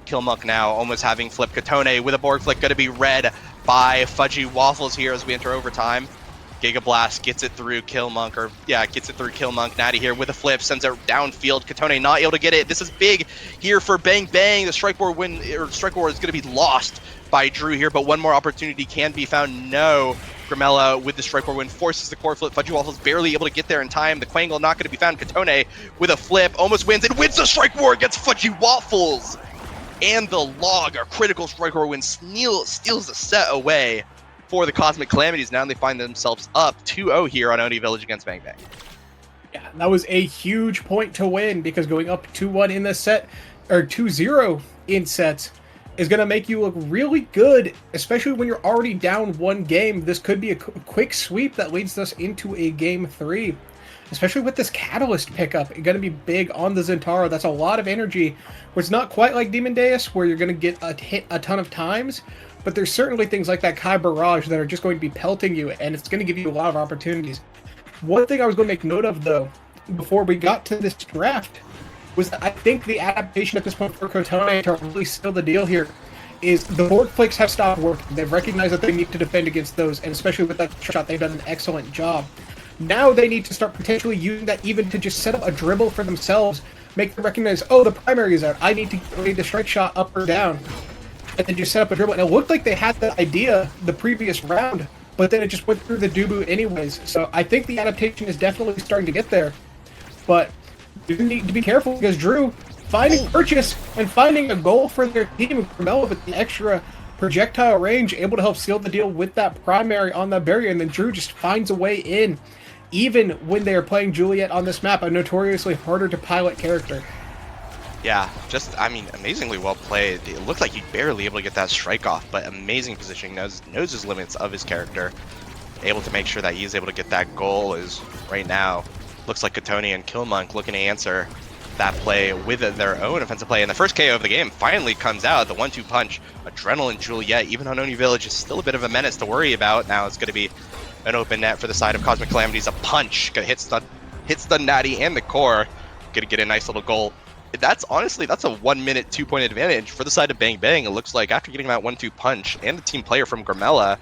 Killmonk now almost having flip. Kotone with a Borg flick, going to be read by Fudgy Waffles here as we enter overtime. Giga Blast gets it through Killmonk, Natty here with a flip, sends it downfield. Kotone not able to get it. This is big here for Bang Bang. The strike war is going to be lost by Drew here, but one more opportunity can be found. No. Grimella with the strike war win forces the core flip. Fudgy Waffles barely able to get there in time. The Quangle not going to be found. Kotone with a flip almost wins and wins the strike war against Fudgy Waffles. And the log, a critical strike war win, steals the set away for the Cosmic Calamities. Now they find themselves up 2-0 here on Oni Village against Bang Bang. Yeah, that was a huge point to win, because going up 2-1 in this set, or 2-0 in sets, is going to make you look really good, especially when you're already down one game. This could be a quick sweep that leads us into a game 3. Especially with this Catalyst pickup, it's going to be big on the Zentaro. That's a lot of energy, where it's not quite like Demon Deus, where you're going to get hit a ton of times, but there's certainly things like that Kai Barrage that are just going to be pelting you, and it's going to give you a lot of opportunities. One thing I was going to make note of, though, before we got to this draft, was that I think the adaptation at this point for Kotone to really seal the deal here is the board flicks have stopped working. They've recognized that they need to defend against those, and especially with that shot, they've done an excellent job. Now they need to start potentially using that even to just set up a dribble for themselves, make them recognize, oh, the primary is out. I need to strike shot up or down. and then just set up a dribble. And it looked like they had the idea the previous round, but then it just went through the Dubu anyways. So I think the adaptation is definitely starting to get there. But you need to be careful because Drew finding purchase and finding a goal for their team. Carmelo with the extra projectile range, able to help seal the deal with that primary on that barrier, and then Drew just finds a way in, even when they are playing Juliet on this map, a notoriously harder to pilot character. Yeah, just, I mean, amazingly well played. It looked like he barely able to get that strike off, but amazing positioning, knows his limits of his character. Able to make sure that he's able to get that goal is, right now, looks like kotone and killmonk looking to answer that play with their own offensive play. And the first KO of the game finally comes out, the 1-2 punch. Adrenaline Juliet, even Ononi Village is still a bit of a menace to worry about. Now it's going to be an open net for the side of Cosmic Calamities. A punch, gonna hit stun Natty and the core. Gonna get a nice little goal. That's honestly, that's a 1 minute 2-point advantage for the side of Bang Bang. It looks like after getting that 1-2 punch and the team player from Gramella,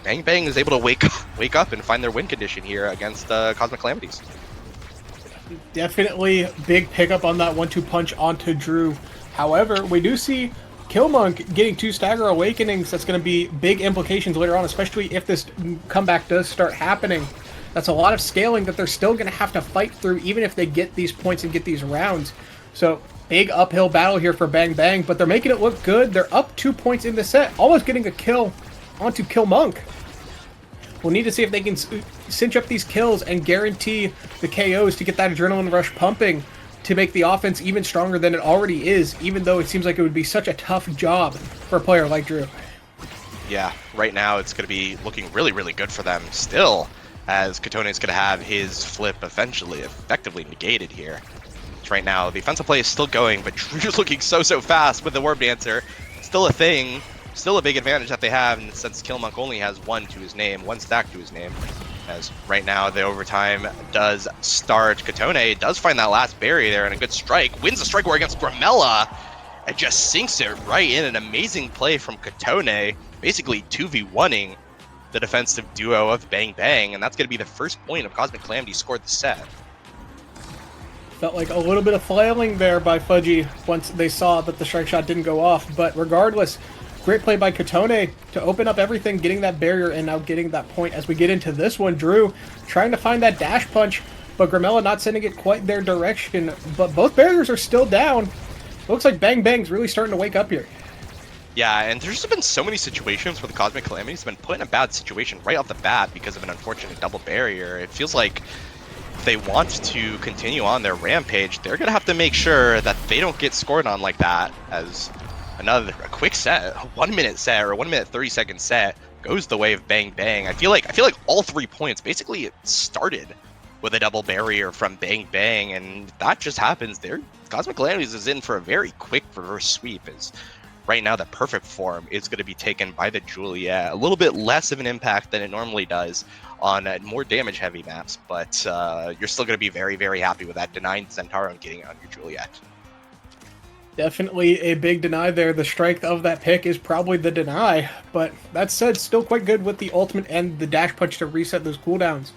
Bang Bang is able to wake up and find their win condition here against Cosmic Calamities. Definitely big pickup on that 1-2 punch onto Drew. However, we do see killmonk getting 2 stagger awakenings. That's going to be big implications later on, especially if this comeback does start happening. That's a lot of scaling that they're still going to have to fight through, even if they get these points and get these rounds. So, big uphill battle here for Bang Bang, but they're making it look good. They're up 2 points in the set, almost getting a kill onto killmonk. We'll need to see if they can cinch up these kills and guarantee the KOs to get that adrenaline rush pumping to make the offense even stronger than it already is, even though it seems like it would be such a tough job for a player like Drew. Yeah, right now it's going to be looking really, really good for them still, as kotone is going to have his flip effectively negated here. So right now, the offensive play is still going, but Drew's looking so fast with the Orb Dancer. Still a thing, still a big advantage that they have, and since killmonk only has 1 stack to his name. As right now, the overtime does start. Kotone does find that last barrier there, and a good strike. Wins the strike war against Gramella, and just sinks it right in. An amazing play from kotone, basically 2v1ing the defensive duo of Bang Bang, and that's going to be the first point of Cosmic Calamity scored the set. Felt like a little bit of flailing there by Fudgy once they saw that the strike shot didn't go off, but regardless, great play by kotone to open up everything, getting that barrier and now getting that point. As we get into this one, Drew trying to find that dash punch, but Gramella not sending it quite their direction, but both barriers are still down. Looks like Bang Bang's really starting to wake up here. Yeah, and there's just been so many situations where the Cosmic Calamities have been put in a bad situation right off the bat because of an unfortunate double barrier. It feels like if they want to continue on their rampage, they're going to have to make sure that they don't get scored on like that, as a quick set, a 1 minute set or a 1 minute 30-second set goes the way of Bang Bang. I feel like all 3 points basically it started with a double barrier from Bang Bang, and that just happens. Their Cosmic Calamities is in for a very quick reverse sweep. As right now, the perfect form is going to be taken by the Juliet. A little bit less of an impact than it normally does on more damage-heavy maps, but you're still going to be very, very happy with that denying Centauro and getting on your Juliet. Definitely a big deny there. The strength of that pick is probably the deny, but that said, still quite good with the ultimate and the dash punch to reset those cooldowns.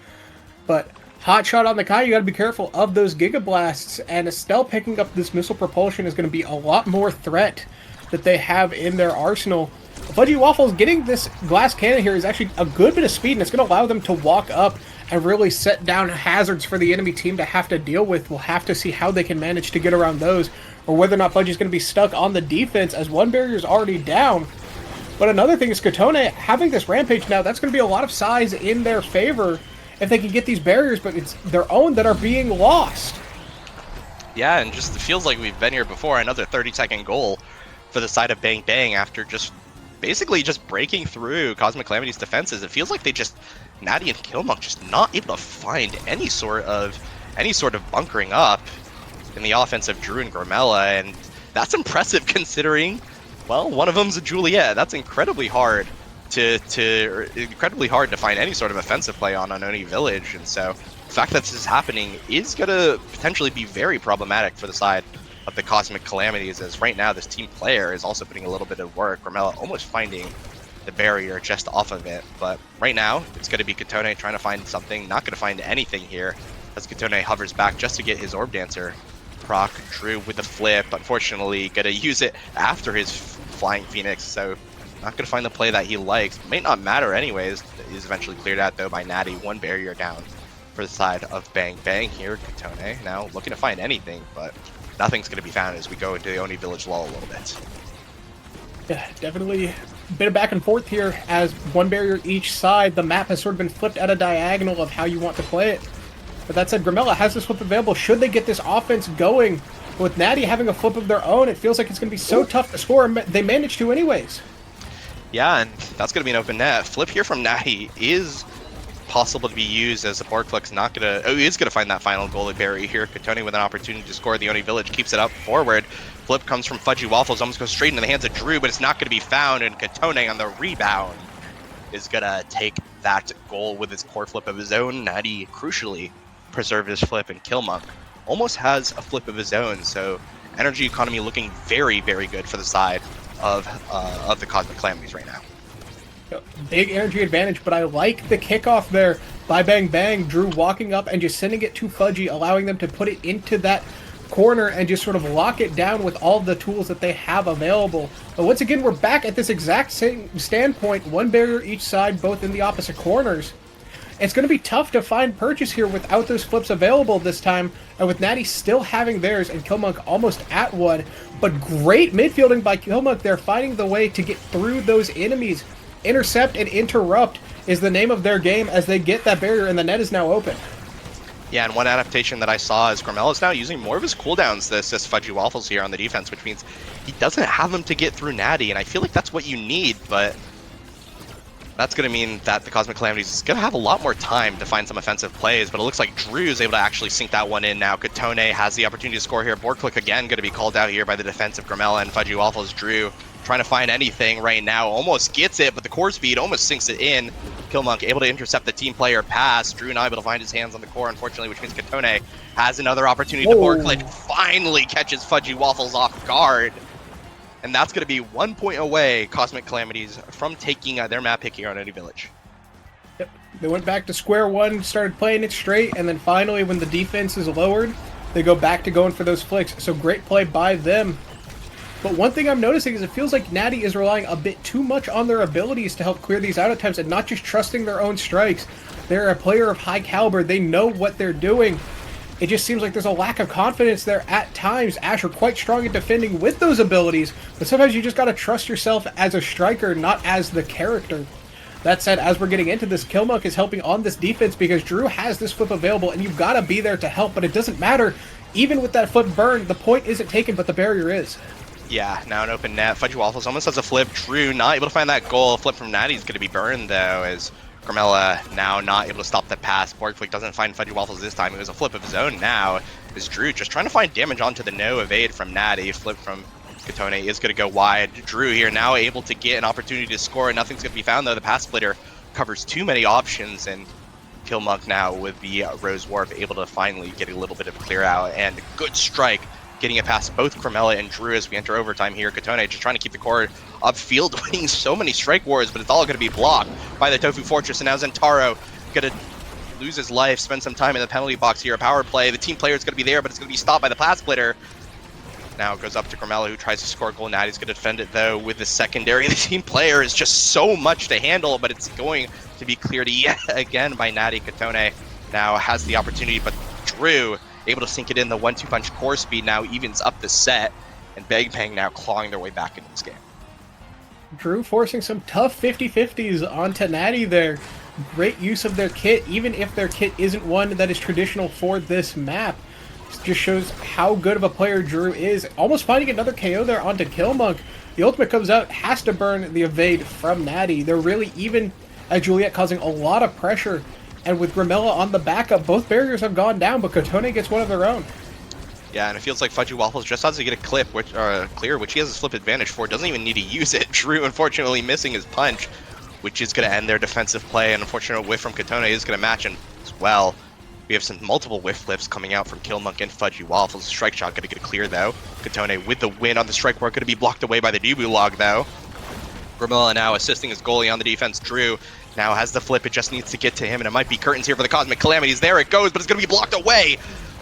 But hot shot on the Kai, you got to be careful of those Giga Blasts, and Estelle picking up this missile propulsion is going to be a lot more threat that they have in their arsenal. Fudgy Waffles getting this glass cannon here is actually a good bit of speed, and it's going to allow them to walk up and really set down hazards for the enemy team to have to deal with. We'll have to see how they can manage to get around those, or whether or not Fudgy's going to be stuck on the defense, as one barrier is already down. But another thing is kotone having this rampage now, that's going to be a lot of size in their favor if they can get these barriers, but it's their own that are being lost. Yeah, and just it feels like we've been here before. Another 30-second goal for the side of Bang Bang after just basically just breaking through Cosmic Calamity's defenses. It feels like they just, Natty and killmonk just not able to find any sort of bunkering up in the offense of Drew and Gramella, and that's impressive considering, well, one of them's a Juliet. That's incredibly hard to find any sort of offensive play on Ononi Village, and so the fact that this is happening is gonna potentially be very problematic for the side of the Cosmic Calamities, as right now this team player is also putting a little bit of work. Gramella almost finding the barrier just off of it, but right now it's going to be kotone trying to find something. Not going to find anything here as kotone hovers back just to get his Orb Dancer proc. Drew with the flip, unfortunately going to use it after his Flying Phoenix, so not going to find the play that he likes. May not matter anyways. He's eventually cleared out, though, by Natty. One barrier down for the side of Bang Bang here. Kotone now looking to find anything, but nothing's going to be found as we go into the Oni Village lull a little bit. Yeah, definitely a bit of back and forth here as one barrier each side. The map has sort of been flipped at a diagonal of how you want to play it. But that said, Grimella has this flip available should they get this offense going. With Natty having a flip of their own, it feels like it's going to be so tough to score. They managed to anyways. Yeah, and that's going to be an open net. Flip here from Natty is possible to be used as the Borkflick's not going to... Oh, he is going to find that final goalie barrier here. Kotone with an opportunity to score. The Oni Village keeps it up forward. Flip comes from Fudgy Waffles, almost goes straight into the hands of Drew, but it's not going to be found, and Kotone on the rebound is going to take that goal with his core flip of his own. Natty crucially preserved his flip, and Killmonk almost has a flip of his own, so energy economy looking very, very good for the side of the Cosmic Calamities right now. Big energy advantage, but I like the kickoff there by Bang Bang. Drew walking up and just sending it to Fudgy, allowing them to put it into that corner and just sort of lock it down with all the tools that they have available. But once again, we're back at this exact same standpoint, one barrier each side, both in the opposite corners. It's going to be tough to find purchase here without those flips available this time, and with Natty still having theirs and Killmonk almost at one. But great midfielding by Killmonk there, finding the way to get through those enemies. Intercept and interrupt is the name of their game as they get that barrier, and the net is now open. Yeah, and one adaptation that I saw is Grimella is now using more of his cooldowns to assist Fudgy Waffles here on the defense, which means he doesn't have him to get through Natty, and I feel like that's what you need, but that's going to mean that the Cosmic Calamities is going to have a lot more time to find some offensive plays, but it looks like Drew is able to actually sink that one in now. Kotone has the opportunity to score here. Borkflick again going to be called out here by the defense of Grimella and Fudgy Waffles. Drew trying to find anything right now, almost gets it, but the core speed almost sinks it in. Killmonk able to intercept the team player pass. Drew not able to find his hands on the core, unfortunately, which means Kotone has another opportunity. The Borkflick finally catches Fudgy Waffles off guard. And that's going to be 1 point away, Cosmic Calamities, from taking their map pick here on Oni Village. Yep. They went back to square one, started playing it straight, and then finally, when the defense is lowered, they go back to going for those flicks. So great play by them. But one thing I'm noticing is it feels like Natty is relying a bit too much on their abilities to help clear these out attempts and not just trusting their own strikes. They're a player of high caliber. They know what they're doing. It just seems like there's a lack of confidence there at times. Asher quite strong at defending with those abilities, but sometimes you just got to trust yourself as a striker, not as the character. That said, as we're getting into this, Killmonk is helping on this defense because Drew has this flip available, and you've got to be there to help, but it doesn't matter. Even with that flip burn, the point isn't taken, but the barrier is. Yeah, now an open net. Fudgy Waffles almost has a flip. Drew not able to find that goal. A flip from Natty is going to be burned, though, as Grimella now not able to stop the pass. Borkflick doesn't find Fudgy Waffles this time. It was a flip of his own now. Is Drew just trying to find damage onto the no evade from Natty. Flip from Kotone is going to go wide. Drew here now able to get an opportunity to score. Nothing's going to be found, though. The pass splitter covers too many options, and Killmonk now with the Rose Warp able to finally get a little bit of clear out, and good strike getting it past both Grimella and Drew as we enter overtime here. Kotone just trying to keep the core upfield, winning so many strike wars, but it's all going to be blocked by the Tofu Fortress, and now Zentaro going to lose his life, spend some time in the penalty box here. A power play, the team player is going to be there, but it's going to be stopped by the pass splitter. Now it goes up to Grimella, who tries to score a goal. Natty's going to defend it, though, with the secondary. The team player is just so much to handle, but it's going to be cleared yet again by Natty. Kotone now has the opportunity, but Drew able to sink it in. The 1-2 punch core speed now evens up the set, and Bang Bang now clawing their way back into this game. Drew forcing some tough 50-50s onto Natty there. Great use of their kit, even if their kit isn't one that is traditional for this map. This just shows how good of a player Drew is. Almost finding another KO there onto Killmonk. The ultimate comes out, has to burn the evade from Natty. They're really even at Juliet, causing a lot of pressure. And with Grimella on the backup, both barriers have gone down, but Kotone gets one of their own. Yeah, and it feels like Fudgy Waffles just has to get a clip, clear, which he has a flip advantage for. Doesn't even need to use it. Drew, unfortunately, missing his punch, which is going to end their defensive play. An unfortunate whiff from Kotone is going to match him as well. We have some multiple whiff flips coming out from Killmonk and Fudgy Waffles. Strike shot going to get a clear, though. Kotone with the win on the strike board, going to be blocked away by the Nubu log, though. Grimella now assisting his goalie on the defense. Drew now has the flip. It just needs to get to him, and it might be curtains here for the Cosmic Calamities. There it goes, but it's going to be blocked away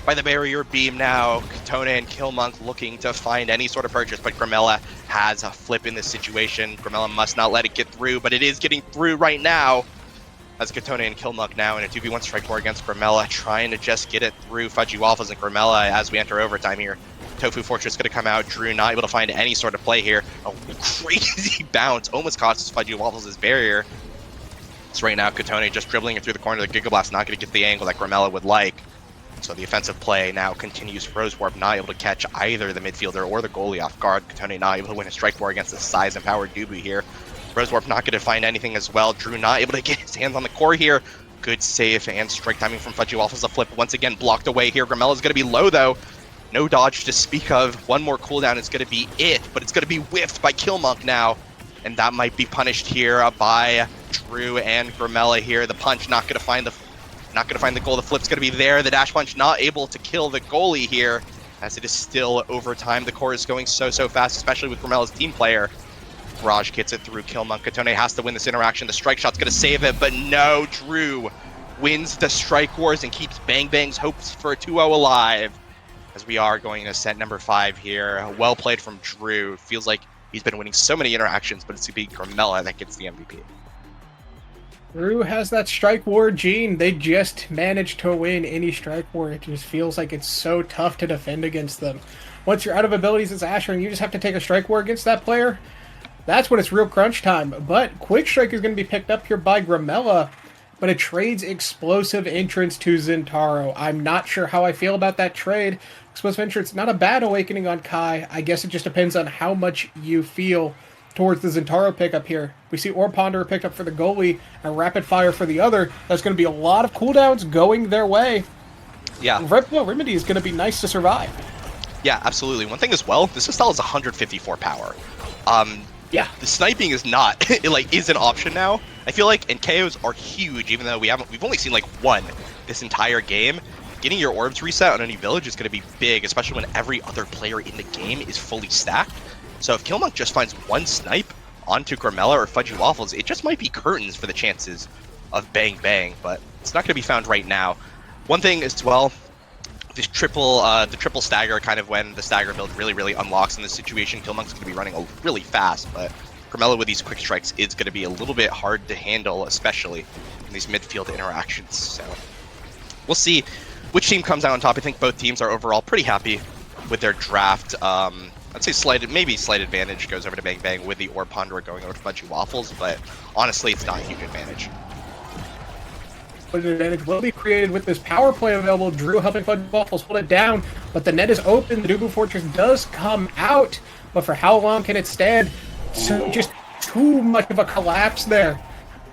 by the barrier beam now. Kotone and Killmonk looking to find any sort of purchase, but Grimella has a flip in this situation. Grimella must not let it get through, but it is getting through right now. As Kotone and Killmonk now in a 2v1 strike war against Grimella, trying to just get it through Fudgy Waffles and Grimella as we enter overtime here. Tofu Fortress going to come out. Drew not able to find any sort of play here. A crazy bounce almost costs Fudgy Waffles his barrier. So right now, Kotone just dribbling it through the corner of the Giga Blast, not going to get the angle that Grimella would like. So the offensive play now continues. Rosewarp not able to catch either the midfielder or the goalie off guard. Kotone not able to win a strike war against the size and power Dubu here. Rosewarp not going to find anything as well. Drew not able to get his hands on the core here. Good save and strike timing from Fudgy Waffles. A flip once again blocked away here. Grimella's going to be low though. No dodge to speak of. One more cooldown is going to be it, but it's going to be whiffed by Killmonk now. And that might be punished here by Drew and Grimella here. The punch not going to find the goal. The flip's going to be there. The dash punch not able to kill the goalie here, as it is still overtime. The core is going so fast, especially with Grimella's team player. Raj gets it through Killmonk. Kotone has to win this interaction. The strike shot's going to save it, but no, Drew wins the strike wars and keeps Bang Bang's hopes for a 2-0 alive. As we are going to set number 5 here. Well played from Drew. Feels like he's been winning so many interactions, but it's going to be Grimella that gets the MVP. Drew has that strike war gene. They just managed to win any strike war. It just feels like it's so tough to defend against them. Once you're out of abilities as Asher and you just have to take a strike war against that player, that's when it's real crunch time. But Quick Strike is going to be picked up here by Grimella, but it trades Explosive Entrance to Zentaro. I'm not sure how I feel about that trade. Explosive Entrance, not a bad awakening on Kai. I guess it just depends on how much you feel towards the Zentaro pickup here. We see Orb Ponderer picked up for the goalie and Rapid Fire for the other. There's going to be a lot of cooldowns going their way. Yeah. Remedy is going to be nice to survive. Yeah, absolutely. One thing as well, this style is 154 power. Yeah, the sniping is not is an option now. I feel like, and KOs are huge, even though we've only seen like one this entire game. Getting your orbs reset on any village is going to be big, especially when every other player in the game is fully stacked. So if Killmonk just finds one snipe onto Grimella or Fudgy Waffles, it just might be curtains for the chances of Bang Bang, but it's not going to be found right now. One thing as well, this the triple stagger, kind of when the stagger build really unlocks in this situation. Killmonk's going to be running really fast, but Grimella with these quick strikes is going to be a little bit hard to handle, especially in these midfield interactions. So we'll see which team comes out on top. I think both teams are overall pretty happy with their draft. I'd say maybe slight advantage goes over to Bang Bang with the Orb Ponderer going over to Fudgy Waffles, but honestly, it's not a huge advantage. An advantage will be created with this power play available. Drew helping Fudgy Waffles hold it down, but the net is open. The Dubu Fortress does come out, but for how long can it stand? So just too much of a collapse there.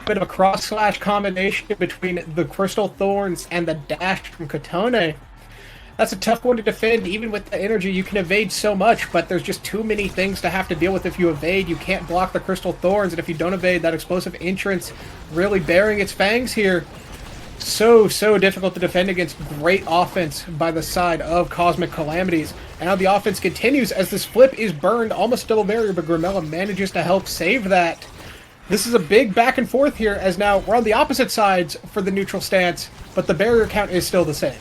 Bit of a cross-slash combination between the Crystal Thorns and the dash from Kotone. That's a tough one to defend. Even with the energy, you can evade so much, but there's just too many things to have to deal with if you evade. You can't block the Crystal Thorns, and if you don't evade, that explosive entrance really bearing its fangs here. So difficult to defend against. Great offense by the side of Cosmic Calamities. And now the offense continues as this flip is burned, almost double barrier, but Grimella manages to help save that. This is a big back and forth here, as now we're on the opposite sides for the neutral stance, but the barrier count is still the same.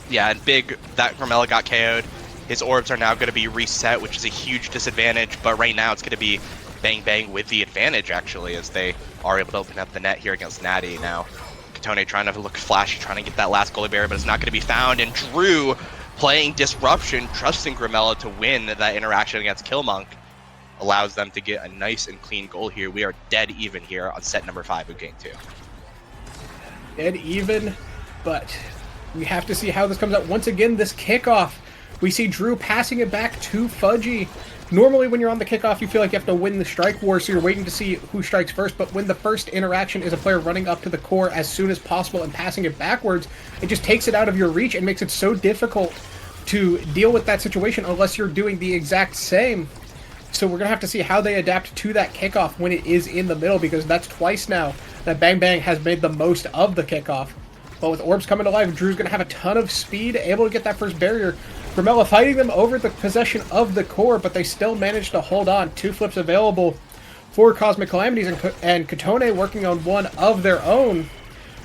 Yeah, and big that Grimella got KO'd. His orbs are now going to be reset, which is a huge disadvantage, but right now it's going to be Bang Bang with the advantage, actually, as they are able to open up the net here against Natty. Now, Kotone trying to look flashy, trying to get that last goalie barrier, but it's not going to be found, and Drew playing Disruption, trusting Grimella to win that interaction against Killmonk, allows them to get a nice and clean goal here. We are dead even here on set number 5 of Game 2. Dead even, but we have to see how this comes out. Once again, this kickoff, we see Drew passing it back to Fudgy. Normally, when you're on the kickoff, you feel like you have to win the strike war, so you're waiting to see who strikes first, but when the first interaction is a player running up to the core as soon as possible and passing it backwards, it just takes it out of your reach and makes it so difficult to deal with that situation unless you're doing the exact same. So we're going to have to see how they adapt to that kickoff when it is in the middle, because that's twice now that Bang Bang has made the most of the kickoff. But with orbs coming to life, Drew's going to have a ton of speed, able to get that first barrier. Grimella fighting them over the possession of the core, but they still managed to hold on. 2 flips available for Cosmic Calamities, and Kotone working on one of their own.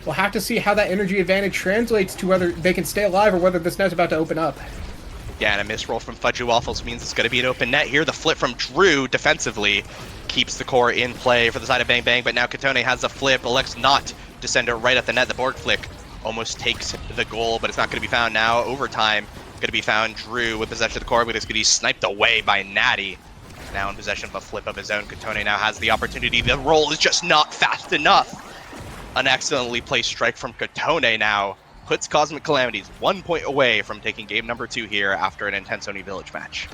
we'll have to see how that energy advantage translates to whether they can stay alive or whether this net's about to open up. Yeah, and a misroll from Fudgy Waffles means it's going to be an open net here. The flip from Drew defensively keeps the core in play for the side of Bang Bang, but now Kotone has a flip, elects not to send it right at the net. The Borg flick almost takes the goal, but it's not going to be found now. Overtime, going to be found Drew with possession of the core, but it's going to be sniped away by Natty. Now in possession of a flip of his own. Kotone now has the opportunity. The roll is just not fast enough. An excellently placed strike from Kotone now puts Cosmic Calamities 1 point away from taking game number 2 here after an intense Oni Village match.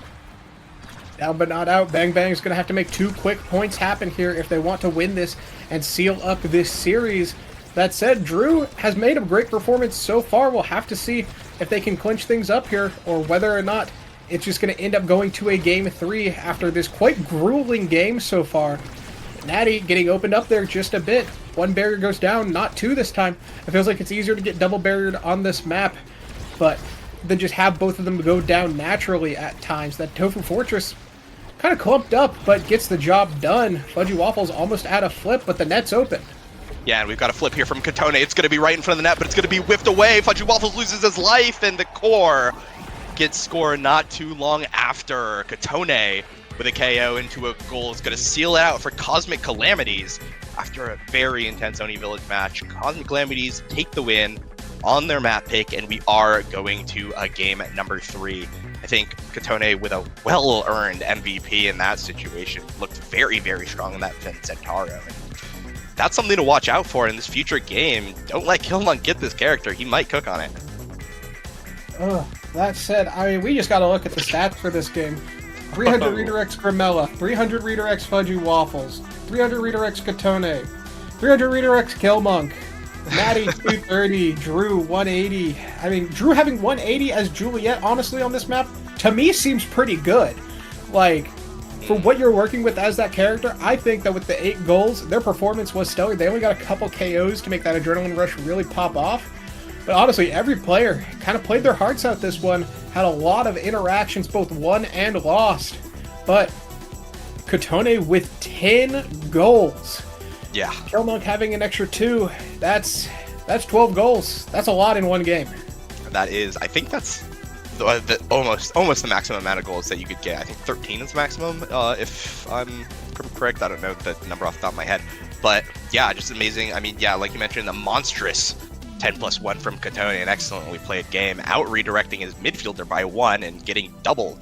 Down but not out. Bang Bang's going to have to make 2 quick points happen here if they want to win this and seal up this series. That said, Drew has made a great performance so far. We'll have to see if they can clinch things up here or whether or not it's just going to end up going to a game 3 after this quite grueling game so far. Natty getting opened up there just a bit. 1 barrier goes down, not 2 this time. It feels like it's easier to get double barriered on this map, but then just have both of them go down naturally at times. That Tofu Fortress kind of clumped up, but gets the job done. Fudgy Waffles almost at a flip, but the net's open. Yeah, and we've got a flip here from Kotone. It's going to be right in front of the net, but it's going to be whiffed away. Fudgy Waffles loses his life, and the core gets scored not too long after. Kotone with a KO into a goal is going to seal it out for Cosmic Calamities. After a very intense Oni Village match, Cosmic Calamities take the win on their map pick, and we are going to a game number 3. I think Kotone, with a well-earned MVP in that situation, looked very, very strong in that Centauro. And that's something to watch out for in this future game. Don't let Killmonk get this character. He might cook on it. That said, I mean, we just got to look at the stats for this game. 300 redirects Grimella, 300 redirects Fudgy Waffles, 300 redirects Kotone, 300 redirects Killmonk, Natty 230, Drew 180. I mean, Drew having 180 as Juliet, honestly, on this map, to me seems pretty good. Like, for what you're working with as that character, I think that with the 8 goals, their performance was stellar. They only got a couple KOs to make that adrenaline rush really pop off. But honestly, every player kind of played their hearts out this one, had a lot of interactions, both won and lost. But Kotone with 10 goals. Yeah. Killmonk having an extra 2, that's 12 goals. That's a lot in one game. That is, I think that's almost the maximum amount of goals that you could get. I think 13 is the maximum, if I'm correct. I don't know the number off the top of my head. But yeah, just amazing. I mean, yeah, like you mentioned, a monstrous 10+1 from Kotone, an excellently played game, out redirecting his midfielder by 1 and getting double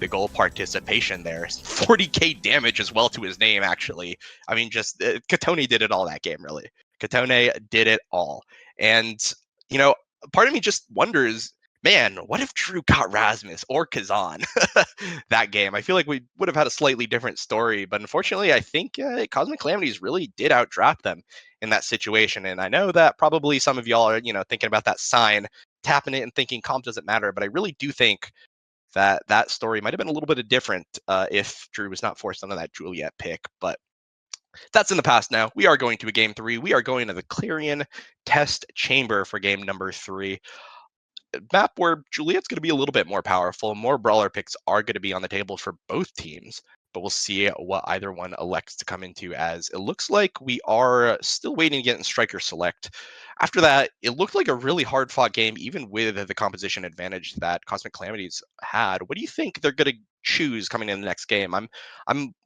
the goal participation there. 40k damage as well to his name, actually. I mean, just Kotone did it all that game, really. Kotone did it all. And, you know, part of me just wonders, man, what if Drew got Rasmus or Kazan that game? I feel like we would have had a slightly different story, but unfortunately, I think Cosmic Calamities really did outdraft them in that situation. And I know that probably some of y'all are, thinking about that sign, tapping it and thinking comp doesn't matter, but I really do think that story might have been a little bit different if Drew was not forced onto that Juliet pick. But that's in the past now. We are going to a game 3. We are going to the Clarion Test Chamber for game number 3. Map where Juliet's going to be a little bit more powerful. More brawler picks are going to be on the table for both teams, but we'll see what either one elects to come into, as it looks like we are still waiting to get in Striker Select. After that, it looked like a really hard-fought game, even with the composition advantage that Cosmic Calamities had. What do you think they're going to choose coming in the next game? I'm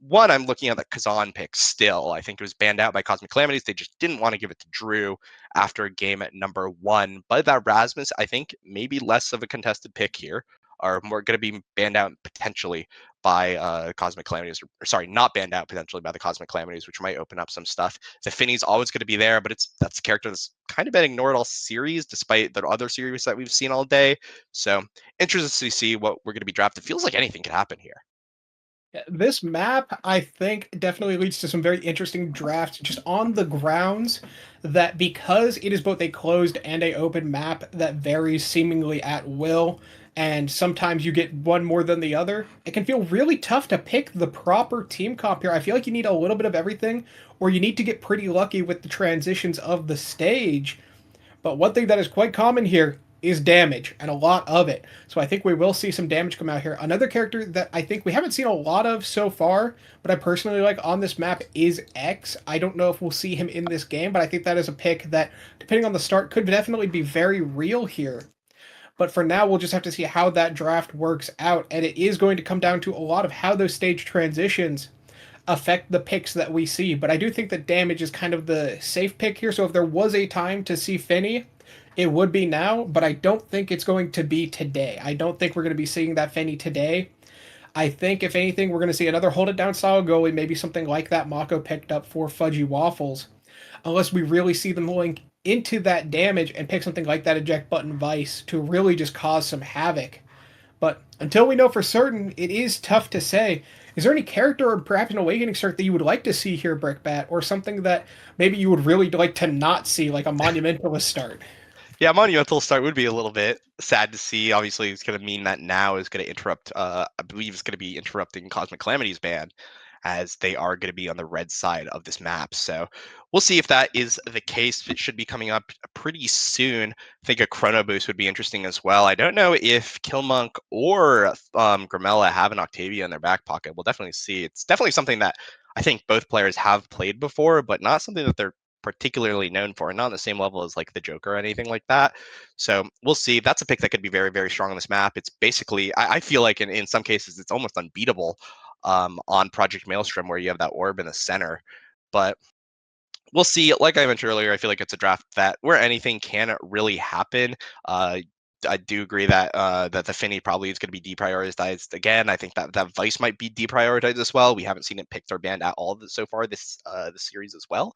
looking at the Kazan pick still. I think it was banned out by Cosmic Calamities. They just didn't want to give it to Drew after game at number 1. But that Rasmus, I think, maybe less of a contested pick here, are more going to be banned out potentially by Cosmic Calamities. Sorry, not banned out potentially by the Cosmic Calamities, which might open up some stuff. The Finny's always going to be there, but that's a character that's kind of been ignored all series, despite the other series that we've seen all day. So interested to see what we're going to be drafted. Feels like anything could happen here. This map, I think, definitely leads to some very interesting drafts, just on the grounds that because it is both a closed and a open map that varies seemingly at will, and sometimes you get one more than the other, it can feel really tough to pick the proper team comp here. I feel like you need a little bit of everything, or you need to get pretty lucky with the transitions of the stage. But one thing that is quite common here, is damage, and a lot of it. So I think we will see some damage come out here. Another character that I think we haven't seen a lot of so far, but I personally like on this map is X. I don't know if we'll see him in this game, but I think that is a pick that, depending on the start, could definitely be very real here. But for now, we'll just have to see how that draft works out, and it is going to come down to a lot of how those stage transitions affect the picks that we see. But I do think that damage is kind of the safe pick here. So if there was a time to see Finny, it would be now, but I don't think it's going to be today. I don't think we're going to be seeing that Finny today. I think, if anything, we're going to see another hold it down style goalie, maybe something like that Mako picked up for Fudgy Waffles, unless we really see them link into that damage and pick something like that eject button Vice to really just cause some havoc. But until we know for certain, it is tough to say. Is there any character or perhaps an awakening start that you would like to see here, Brickbat, or something that maybe you would really like to not see, like a monumentalist start? Yeah, monumental start would be a little bit sad to see. Obviously, it's going to mean that now is going to interrupt. I believe it's going to be interrupting Cosmic Calamity's ban, as they are going to be on the red side of this map. So we'll see if that is the case. It should be coming up pretty soon. I think a Chrono Boost would be interesting as well. I don't know if Killmonk or Gramella have an Octavia in their back pocket. We'll definitely see. It's definitely something that I think both players have played before, but not something that they're particularly known for, and not on the same level as like the Joker or anything like that. So we'll see. That's a pick that could be very, very strong on this map. It's basically, I feel like in some cases, it's almost unbeatable on Project Maelstrom, where you have that orb in the center. But we'll see. Like I mentioned earlier, I feel like it's a draft that where anything can really happen. I do agree that that the Finny probably is going to be deprioritized again. I think that Vice might be deprioritized as well. We haven't seen it picked or banned at all so far this series as well.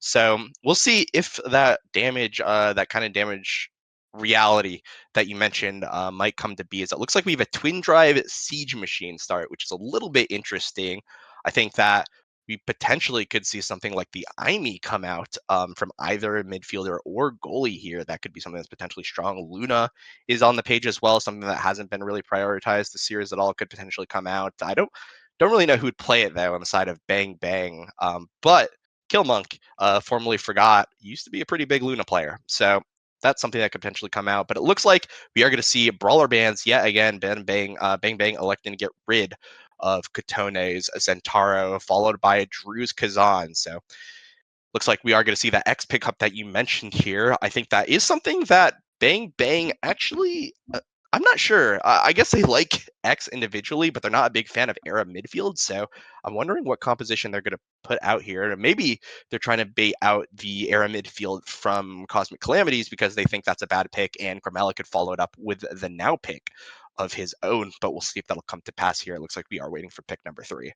So we'll see if that damage, that kind of damage reality that you mentioned might come to be. As it looks like we have a twin drive siege machine start, which is a little bit interesting. I think that we potentially could see something like the IME come out from either a midfielder or goalie here. That could be something that's potentially strong. Luna is on the page as well, something that hasn't been really prioritized. The series at all could potentially come out. I don't really know who would play it though on the side of Bang Bang, but Killmonk, formerly Forgot, used to be a pretty big Luna player. So that's something that could potentially come out. But it looks like we are going to see brawler bans yet again. Bang Bang electing to get rid of Kotone's Zentaro, followed by Drew's Kazan. So looks like we are going to see that X pickup that you mentioned here. I think that is something that Bang Bang actually. I'm not sure. I guess they like X individually, but they're not a big fan of Era midfield. So I'm wondering what composition they're going to put out here. And maybe they're trying to bait out the Era midfield from Cosmic Calamities because they think that's a bad pick, and Gramella could follow it up with the now pick of his own. But we'll see if that'll come to pass here. It looks like we are waiting for pick number 3.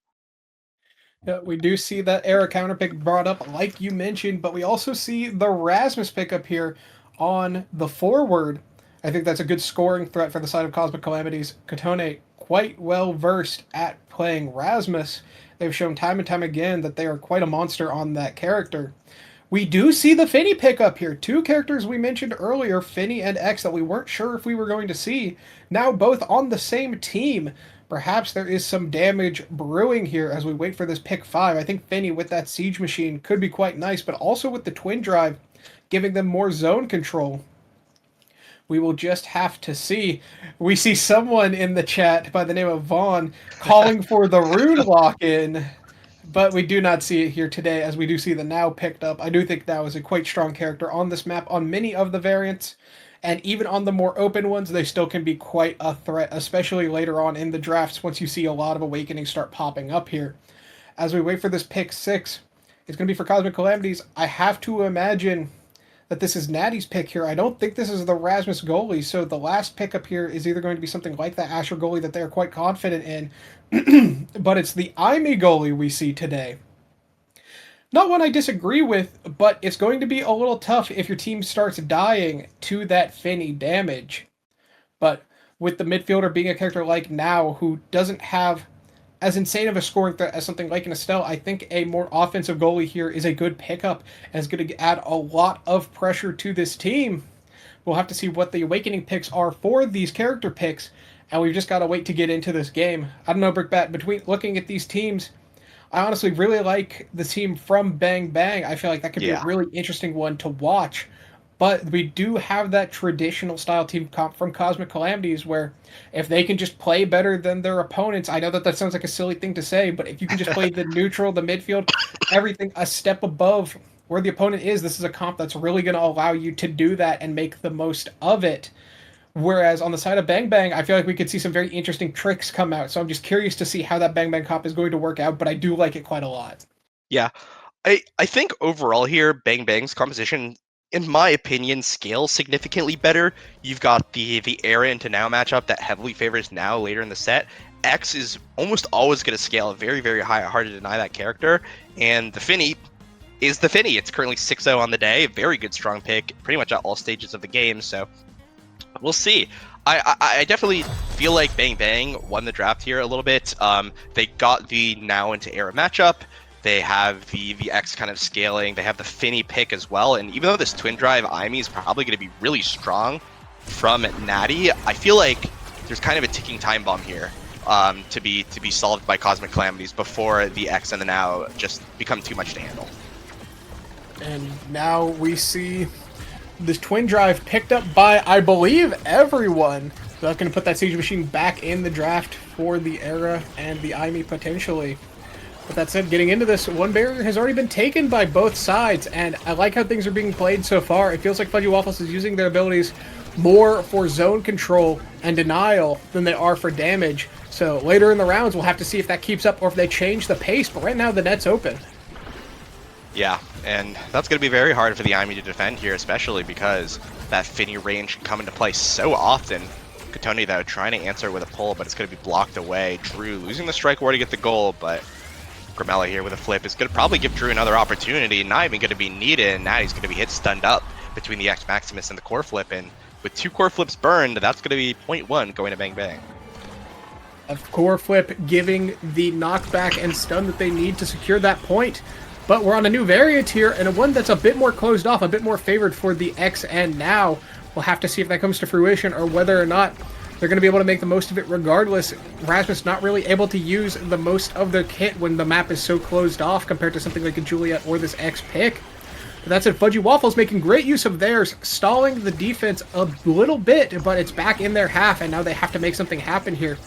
Yeah, we do see that era counter pick brought up, like you mentioned, but we also see the Rasmus pickup here on the forward. I think that's a good scoring threat for the side of Cosmic Calamities. Kotone, quite well versed at playing Rasmus. They've shown time and time again that they are quite a monster on that character. We do see the Finny pickup here. Two characters we mentioned earlier, Finny and X, that we weren't sure if we were going to see, now both on the same team. Perhaps there is some damage brewing here as we wait for this pick 5. I think Finny with that siege machine could be quite nice, but also with the twin drive, giving them more zone control. We will just have to see. We see someone in the chat by the name of Vaughn calling for the rune lock in, but we do not see it here today, as we do see the Now picked up. I do think Now is a quite strong character on this map on many of the variants, and even on the more open ones, they still can be quite a threat, especially later on in the drafts once you see a lot of Awakenings start popping up here. As we wait for this pick 6, it's going to be for Cosmic Calamities. I have to imagine that this is Natty's pick here. I don't think this is the Rasmus goalie, so the last pickup here is either going to be something like that Asher goalie that they are quite confident in, but it's the IME goalie we see today. Not one I disagree with, but it's going to be a little tough if your team starts dying to that Finny damage. But with the midfielder being a character like Now, who doesn't have as insane of a scoring threat as something like an Estelle, I think a more offensive goalie here is a good pickup and is going to add a lot of pressure to this team. We'll have to see what the Awakening picks are for these character picks, and we've just got to wait to get into this game. I don't know, Brickbat, between looking at these teams, I honestly really like the team from Bang Bang. I feel like that could be a really interesting one to watch. But we do have that traditional style team comp from Cosmic Calamities where if they can just play better than their opponents, I know that that sounds like a silly thing to say, but if you can just play the neutral, the midfield, everything a step above where the opponent is, this is a comp that's really going to allow you to do that and make the most of it. Whereas on the side of Bang Bang, I feel like we could see some very interesting tricks come out. So I'm just curious to see how that Bang Bang comp is going to work out, but I do like it quite a lot. Yeah, I think overall here, Bang Bang's composition, in my opinion, scales significantly better. You've got the Era into Now matchup that heavily favors Now later in the set. X is almost always going to scale very, very high. Hard to deny that character. And the Finny is the Finny. It's currently 6-0 on the day. Very good strong pick, pretty much at all stages of the game. So we'll see. I definitely feel like Bang Bang won the draft here a little bit. They got the Now into Era matchup. They have the X kind of scaling. They have the Finny pick as well. And even though this Twin Drive IME is probably going to be really strong from Natty, I feel like there's kind of a ticking time bomb here to be solved by Cosmic Calamities before the X and the Now just become too much to handle. And now we see this Twin Drive picked up by, I believe, everyone. So that's going to put that Siege Machine back in the draft for the Era and the IME potentially. But that said, getting into this, one barrier has already been taken by both sides, and I like how things are being played so far. It feels like Fudgy Waffles is using their abilities more for zone control and denial than they are for damage. So later in the rounds, we'll have to see if that keeps up or if they change the pace, but right now the net's open. Yeah, and that's going to be very hard for the IME to defend here, especially because that Finny range can come into play so often. Kotone, though, trying to answer with a pull, but it's going to be blocked away. Drew losing the strike war to get the goal, but Grimella here with a flip is going to probably give Drew another opportunity, not even going to be needed, and now he's going to be hit stunned up between the X Maximus and the core flip, and with 2 core flips burned, that's going to be 0.1 going to Bang Bang. A core flip giving the knockback and stun that they need to secure that point. But we're on a new variant here, and a one that's a bit more closed off, a bit more favored for the X and Now. We'll have to see if that comes to fruition or whether or not they're going to be able to make the most of it regardless. Rasmus not really able to use the most of their kit when the map is so closed off compared to something like a Juliet or this X pick. But that said, Fudgy Waffles making great use of theirs, stalling the defense a little bit, but it's back in their half, and now they have to make something happen here.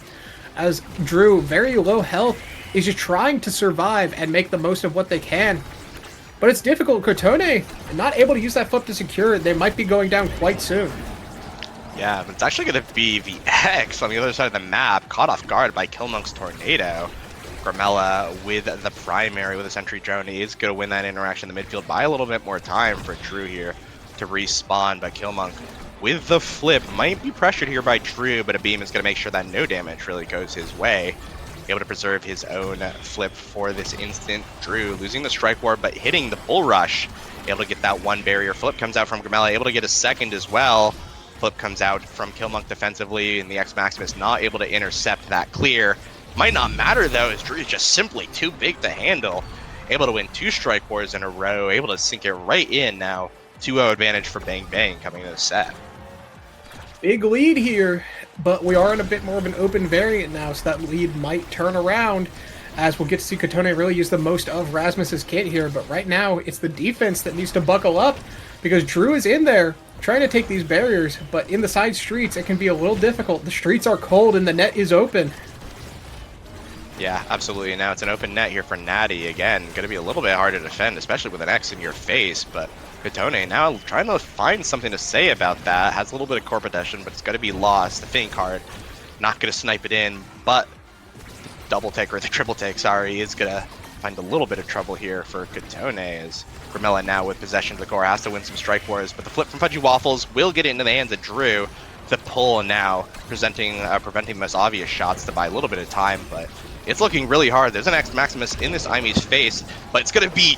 As Drew, very low health, is just trying to survive and make the most of what they can. But it's difficult. Kotone not able to use that flip to secure it. They might be going down quite soon. Yeah, but it's actually going to be the X on the other side of the map, caught off guard by Killmonk's Tornado. Grimella with the primary with a sentry drone is going to win that interaction in the midfield by a little bit more time for Drew here to respawn, but Killmonk with the flip might be pressured here by Drew, but a beam is going to make sure that no damage really goes his way. Able to preserve his own flip for this instant. Drew losing the strike ward, but hitting the bull rush. Able to get that one barrier. Flip comes out from Grimella, able to get a second as well. Flip comes out from Killmonk defensively, and the X Maximus not able to intercept that clear. Might not matter though, as Drew is just simply too big to handle. Able to win 2 strike wars in a row, able to sink it right in now. 2-0 advantage for Bang Bang coming into the set. Big lead here, but we are in a bit more of an open variant now, so that lead might turn around as we'll get to see Kotone really use the most of Rasmus's kit here. But right now, it's the defense that needs to buckle up because Drew is in there trying to take these barriers, but in the side streets, it can be a little difficult. The streets are cold and the net is open. Yeah, absolutely. Now it's an open net here for Natty. Again, going to be a little bit hard to defend, especially with an X in your face, but Kotone now trying to find something to say about that. Has a little bit of core protection, but it's going to be lost. The feint card, not going to snipe it in, but the double take, or the triple take, sorry, is going to find a little bit of trouble here for Kotone, as Grimella now with possession of the core has to win some strike wars, but the flip from Fudgy Waffles will get it into the hands of Drew. The pull now preventing the most obvious shots to buy a little bit of time, but it's looking really hard. There's an X Maximus in this IME's face, but it's gonna be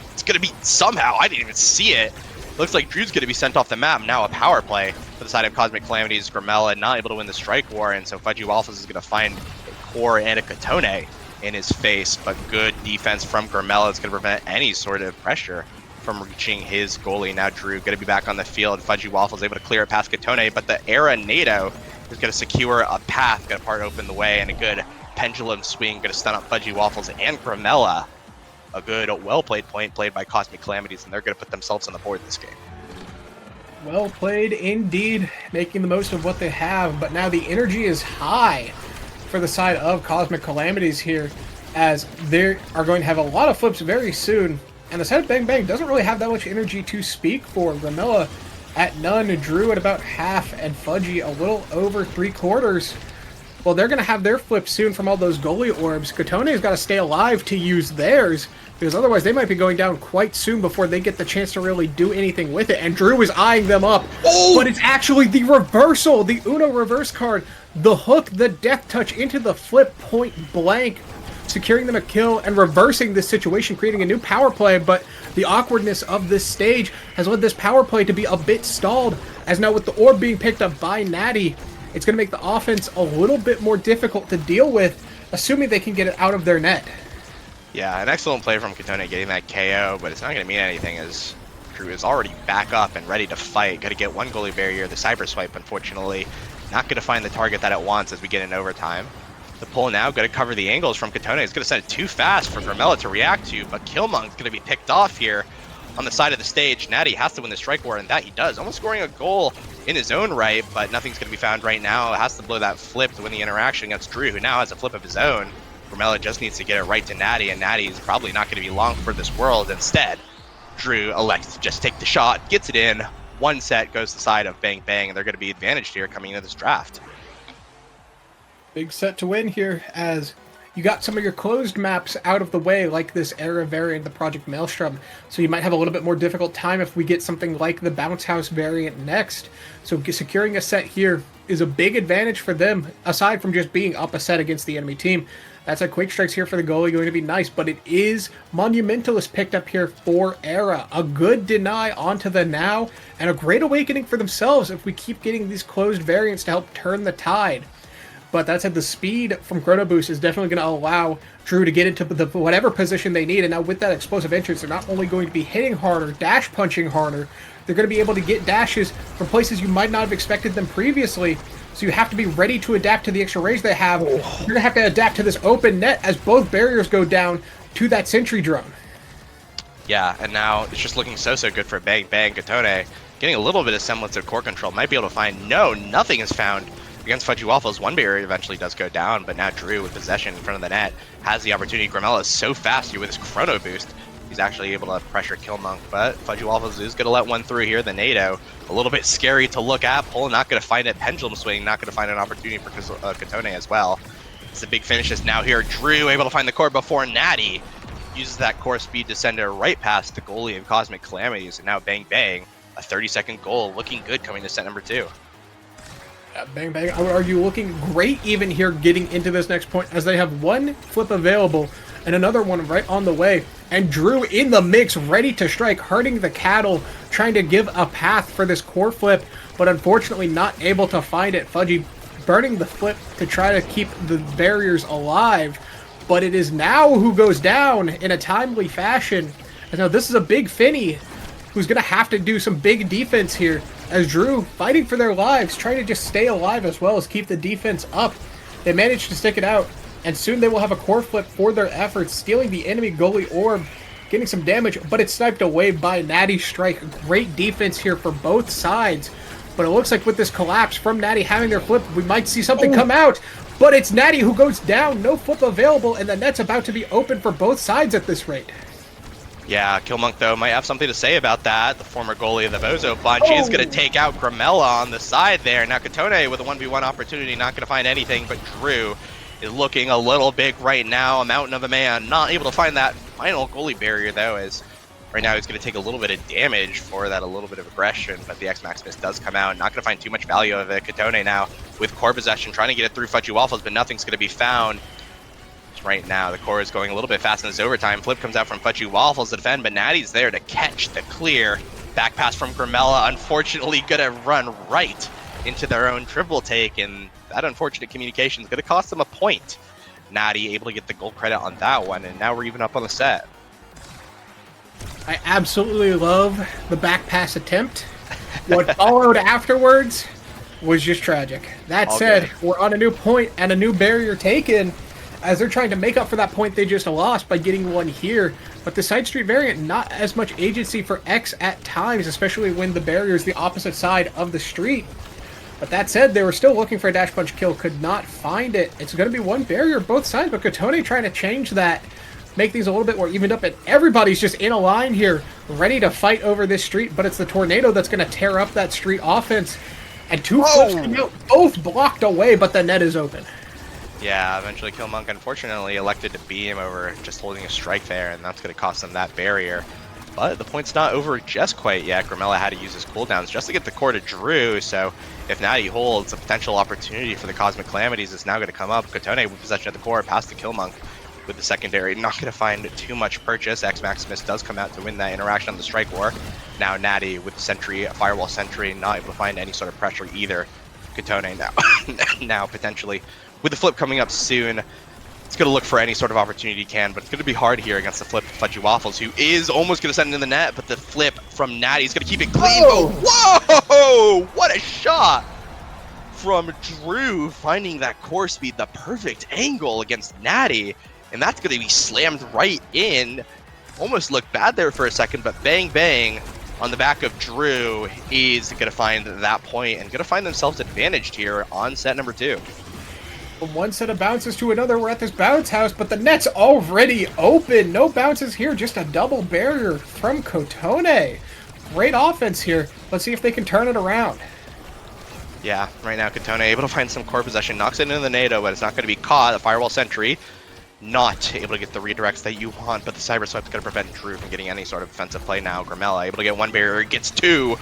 somehow. I didn't even see it. Looks like Drew's gonna be sent off the map. Now a power play for the side of Cosmic Calamities. Grimella not able to win the strike war, and so Fudgy Waffles is gonna find a core and a Kotone in his face, but good defense from Grimella is gonna prevent any sort of pressure from reaching his goalie. Now Drew going to be back on the field. Fudgy Waffles able to clear it past Kotone, but the Era NATO is going to secure a path, going to part open the way, and a good pendulum swing going to stun up Fudgy Waffles and Grimella. A good, well-played point played by Cosmic Calamities, and they're going to put themselves on the board this game. Well played indeed, making the most of what they have, but now the energy is high for the side of Cosmic Calamities here, as they are going to have a lot of flips very soon, and the side of Bang Bang doesn't really have that much energy to speak for. Gramella at none, Drew at about half, and Fudgy a little over 3/4. Well, they're going to have their flip soon from all those goalie orbs. Kotone's got to stay alive to use theirs, because otherwise they might be going down quite soon before they get the chance to really do anything with it. And Drew is eyeing them up, but it's actually the reversal, the Uno reverse card, the hook, the death touch into the flip point blank, securing them a kill and reversing this situation, creating a new power play. But the awkwardness of this stage has led this power play to be a bit stalled, as now with the orb being picked up by Natty, it's going to make the offense a little bit more difficult to deal with, assuming they can get it out of their net. Yeah, an excellent play from Kotone getting that KO, but it's not going to mean anything as Drew is already back up and ready to fight. Got to get one goalie barrier, the cyber swipe, unfortunately. Not going to find the target that it wants as we get in overtime. The pull now, going to cover the angles from Kotone. It's going to send it too fast for Gramella to react to, but Killmonk's going to be picked off here on the side of the stage. Natty has to win the strike war, and that he does. Almost scoring a goal in his own right, but nothing's going to be found right now. Has to blow that flip to win the interaction against Drew, who now has a flip of his own. Gramella just needs to get it right to Natty, and Natty is probably not going to be long for this world. Instead, Drew elects to just take the shot, gets it in. One set goes to the side of Bang Bang, and they're going to be advantaged here coming into this draft. Big set to win here, as you got some of your closed maps out of the way, like this era variant, the Project Maelstrom. So you might have a little bit more difficult time if we get something like the Bounce House variant next. So securing a set here is a big advantage for them, aside from just being up a set against the enemy team. That's a Quake Strikes here for the goalie, going to be nice, but it is Monumentalist picked up here for Era. A good deny onto the now, and a great awakening for themselves if we keep getting these closed variants to help turn the tide. But that said, the speed from Chrono Boost is definitely going to allow Drew to get into the whatever position they need. And now with that explosive entrance, they're not only going to be hitting harder, dash punching harder, they're going to be able to get dashes from places you might not have expected them previously. So you have to be ready to adapt to the extra range they have. You're going to have to adapt to this open net as both barriers go down to that sentry drone. Yeah, and now it's just looking so good for Bang Bang. Kotone getting a little bit of semblance of core control. Might be able to find, no, nothing is found against Fudgy Waffles. One barrier eventually does go down, but now Drew with possession in front of the net has the opportunity. Gramella is so fast here with his Chrono Boost. He's actually able to pressure Killmonk, but Fudgy Waffles is going to let one through here. The NATO, a little bit scary to look at. Pull not going to find it. Pendulum swing, not going to find an opportunity for Kotone as well. It's a big finish just now here. Drew able to find the core before Natty uses that core speed to send it right past the goalie of Cosmic Calamities. And now Bang Bang, a 30-second goal, looking good coming to set number 2. Bang Bang, I would argue, looking great even here getting into this next point, as they have one flip available and another one right on the way. And Drew in the mix, ready to strike, hurting the cattle, trying to give a path for this core flip, but unfortunately not able to find it. Fudgy burning the flip to try to keep the barriers alive, but it is now who goes down in a timely fashion. And now this is a big Finny who's going to have to do some big defense here, as Drew fighting for their lives, trying to just stay alive as well as keep the defense up. They managed to stick it out, and soon they will have a core flip for their efforts, stealing the enemy goalie orb, getting some damage, but it's sniped away by Natty's strike. Great defense here for both sides, but it looks like with this collapse from Natty having their flip, we might see something come out, but it's Natty who goes down, no flip available, and the net's about to be open for both sides at this rate. Yeah, Killmonk, though, might have something to say about that. The former goalie of the Bozo Bunch is going to take out Gramella on the side there. Now, Kotone with a 1v1 opportunity, not going to find anything, but Drew is looking a little big right now. A mountain of a man, not able to find that final goalie barrier, though, as right now he's going to take a little bit of damage for that, a little bit of aggression, but the X-Maximus does come out. Not going to find too much value of it. Kotone now with core possession, trying to get it through Fudgy Waffles, but nothing's going to be found. Right now, the core is going a little bit fast in this overtime. Flip comes out from Fudgy Waffles to defend, but Natty's there to catch the clear. Back pass from Gramella, unfortunately gonna run right into their own triple take, and that unfortunate communication is gonna cost them a point. Natty able to get the goal credit on that one, and now we're even up on the set. I absolutely love the back pass attempt. What followed afterwards was just tragic. That said, we're on a new point and a new barrier taken, as they're trying to make up for that point they just lost by getting one here. But the side street variant, not as much agency for X at times, especially when the barrier is the opposite side of the street. But that said, they were still looking for a dash punch kill, could not find it. It's going to be one barrier both sides, but Kotone trying to change that, make things a little bit more evened up, and everybody's just in a line here, ready to fight over this street, but it's the tornado that's going to tear up that street offense. And two flips come out, both blocked away, but the net is open. Yeah, eventually killmonk unfortunately elected to beam over just holding a strike there, and that's going to cost them that barrier. But the point's not over just quite yet. Grimella had to use his cooldowns just to get the core to Drew, so if Natty holds, a potential opportunity for the Cosmic Calamities is now going to come up. Kotone with possession of the core, past the killmonk with the secondary. Not going to find too much purchase. X-Maximus does come out to win that interaction on the strike war. Now Natty with the sentry, firewall sentry, not able to find any sort of pressure either. Kotone now potentially with the flip coming up soon, it's going to look for any sort of opportunity he can, but it's going to be hard here against the flip Fudgy Waffles, who is almost going to send it in the net, but the flip from Natty is going to keep it clean. Whoa! What a shot from Drew, finding that core speed, the perfect angle against Natty, and that's going to be slammed right in. Almost looked bad there for a second, but bang, bang on the back of Drew is going to find that point and going to find themselves advantaged here on set number 2. From one set of bounces to another, we're at this bounce house, but the net's already open. No bounces here, just a double barrier from Kotone. Great offense here. Let's see if they can turn it around. Yeah, right now Kotone able to find some core possession, knocks it into the NATO, but it's not going to be caught. The firewall sentry not able to get the redirects that you want, but the cyber swipe's going to prevent Drew from getting any sort of offensive play now. Grimella able to get one barrier, gets 2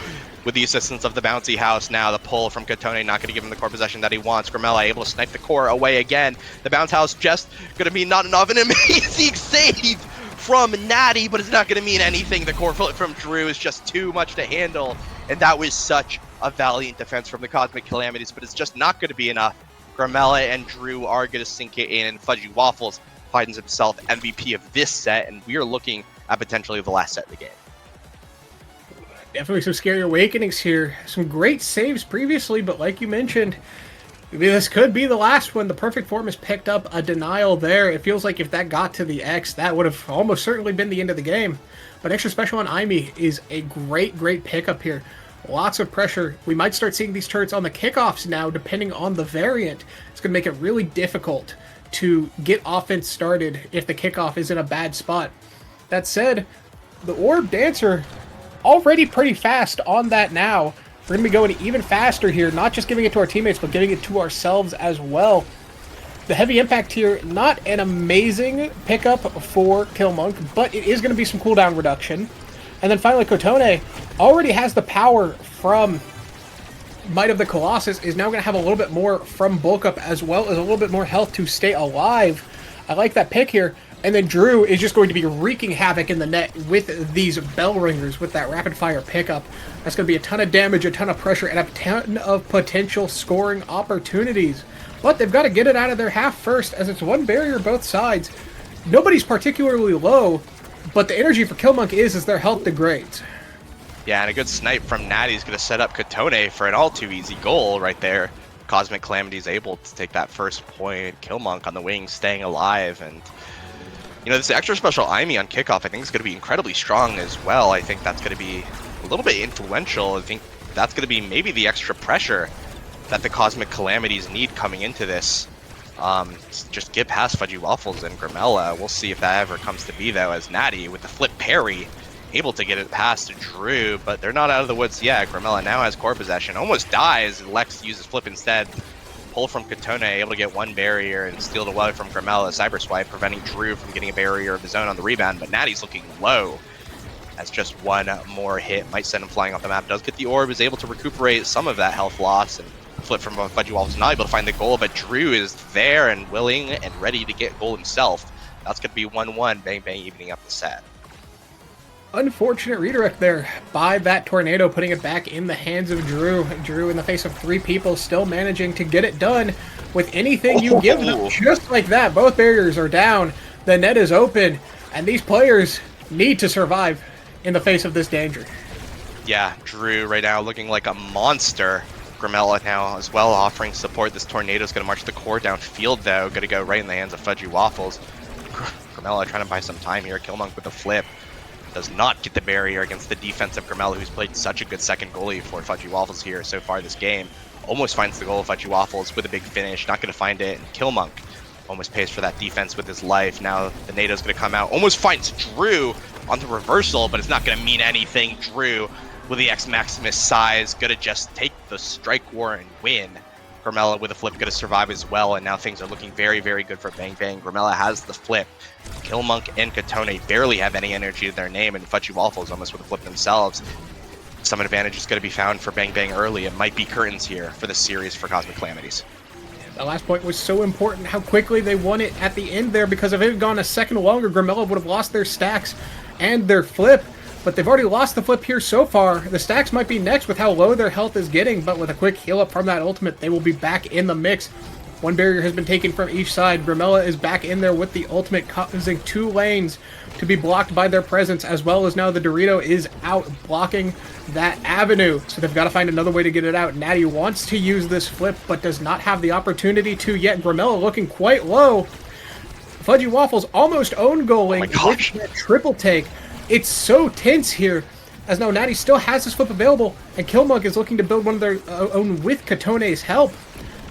with the assistance of the bouncy house. Now the pull from Kotone not going to give him the core possession that he wants. Grimella able to snipe the core away again. The bounce house just going to be not enough. An amazing save from Natty, but it's not going to mean anything. The core flip from Drew is just too much to handle, and that was such a valiant defense from the Cosmic Calamities, but it's just not going to be enough. Grimella and Drew are going to sink it in, and Fudgy Waffles finds himself MVP of this set, and we are looking at potentially the last set of the game. Definitely some scary awakenings here. Some great saves previously, but like you mentioned, this could be the last one. The perfect form has picked up a denial there. It feels like if that got to the X, that would have almost certainly been the end of the game. But extra special on Aimee is a great pickup here. Lots of pressure. We might start seeing these turrets on the kickoffs now, depending on the variant. It's going to make it really difficult to get offense started if the kickoff is in a bad spot. That said, the Orb Dancer already pretty fast on that now. We're going to be going even faster here, not just giving it to our teammates, but giving it to ourselves as well. The heavy impact here, not an amazing pickup for killmonk, but it is going to be some cooldown reduction. And then finally, Kotone already has the power from Might of the Colossus, is now going to have a little bit more from bulk up, as well as a little bit more health to stay alive. I like that pick here. And then Drew is just going to be wreaking havoc in the net with these bell ringers, with that rapid fire pickup. That's going to be a ton of damage, a ton of pressure, and a ton of potential scoring opportunities. But they've got to get it out of their half first, as it's one barrier both sides. Nobody's particularly low, but the energy for killmonk is as their health degrades. Yeah, and a good snipe from Natty is going to set up Kotone for an all too easy goal right there. Cosmic Calamity is able to take that first point. Killmonk on the wing, staying alive, and you know, this extra special Aimee on kickoff I think is going to be incredibly strong as well. I think that's going to be a little bit influential. I think that's going to be maybe the extra pressure that the Cosmic Calamities need coming into this. Just get past Fudgy Waffles and Grimella. We'll see if that ever comes to be, though, as Natty with the flip parry able to get it past Drew, but they're not out of the woods yet. Grimella now has core possession, almost dies. Lex uses flip instead. Pull from Kotone, able to get one barrier and steal the away from Grimella. Cyber swipe, preventing Drew from getting a barrier of his own on the rebound, but Natty's looking low. As just one more hit might send him flying off the map. Does get the orb, is able to recuperate some of that health loss, and flip from Fudgy Waffles not able to find the goal, but Drew is there and willing and ready to get goal himself. That's going to be 1-1, bang bang, evening up the set. Unfortunate redirect there by that tornado, putting it back in the hands of Drew. Drew, in the face of 3 people, still managing to get it done with anything you give them. Just like that, both barriers are down, the net is open, and these players need to survive in the face of this danger. Yeah, Drew right now looking like a monster. Grimella now as well offering support. This tornado is going to march the core downfield, though. Going to go right in the hands of Fudgy Waffles. Grimella trying to buy some time here. Killmonk with the flip. Does not get the barrier against the defensive Grimella, who's played such a good second goalie for Fudgy Waffles here so far this game. Almost finds the goal of Fudgy Waffles with a big finish. Not going to find it. And Killmonk almost pays for that defense with his life. Now the NATO's going to come out. Almost finds Drew on the reversal, but it's not going to mean anything. Drew with the X Maximus size, going to just take the strike war and win. Grimella with a flip going to survive as well, and now things are looking very, very good for Bang Bang. Grimella has the flip. Killmonk and Kotone barely have any energy to their name, and Fudgy Waffles almost with a flip themselves. Some advantage is going to be found for Bang Bang early. It might be curtains here for the series for Cosmic Calamities. The last point was so important, how quickly they won it at the end there, because if it had gone a second longer, Grimella would have lost their stacks and their flip. But they've already lost the flip here so far. The stacks might be next with how low their health is getting, but with a quick heal up from that ultimate, they will be back in the mix. One barrier has been taken from each side. Grimella is back in there with the ultimate, causing 2 lanes to be blocked by their presence, as well as now the Dorito is out blocking that avenue. So they've got to find another way to get it out. Natty wants to use this flip, but does not have the opportunity to yet. Grimella looking quite low. Fudgy Waffles almost own goaling with that triple take. It's so tense here, as now Natty still has his flip available, and Killmonk is looking to build one of their own with Kotone's help.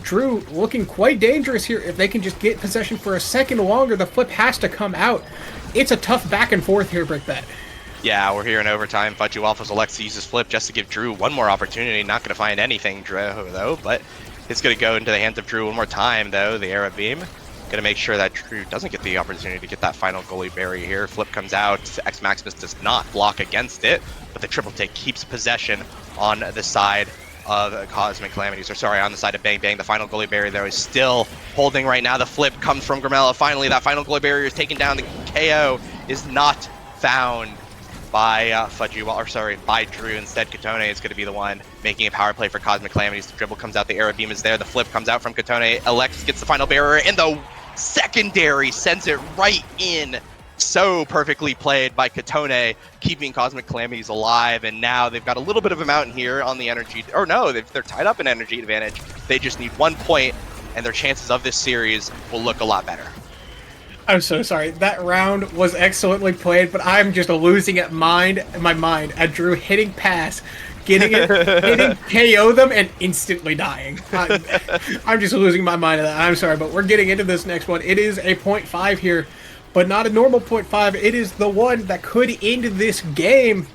Drew looking quite dangerous here. If they can just get possession for a second longer, the flip has to come out. It's a tough back and forth here, Brickbat. Yeah, we're here in overtime. Fudgy Waffles elects to use his flip just to give Drew one more opportunity. Not going to find anything, Drew, though, but it's going to go into the hands of Drew one more time, though. The Era Beam. Going to make sure that Drew doesn't get the opportunity to get that final goalie barrier here. Flip comes out. X Maximus does not block against it, but the triple take keeps possession on the side of Cosmic Calamities, or sorry, on the side of Bang Bang. The final goalie barrier there is still holding right now. The flip comes from Grimella. Finally, that final goalie barrier is taken down. The KO is not found by by Drew. Instead, Kotone is going to be the one making a power play for Cosmic Calamities. The dribble comes out. The Era Beam is there. The flip comes out from Kotone. Alex gets the final barrier, and the secondary sends it right in. So perfectly played by Kotone, keeping Cosmic Calamities alive, and now they've got a little bit of a mountain here on the energy, or no, they're tied up in energy advantage. They just need 1 point, and their chances of this series will look a lot better. I'm so sorry. That round was excellently played, but I'm just losing my mind at Drew hitting pass, getting it, hitting KO them, and instantly dying. I'm just losing my mind at that. I'm sorry, but we're getting into this next one. It is a 0.5 here, but not a normal 0.5. It is the one that could end this game.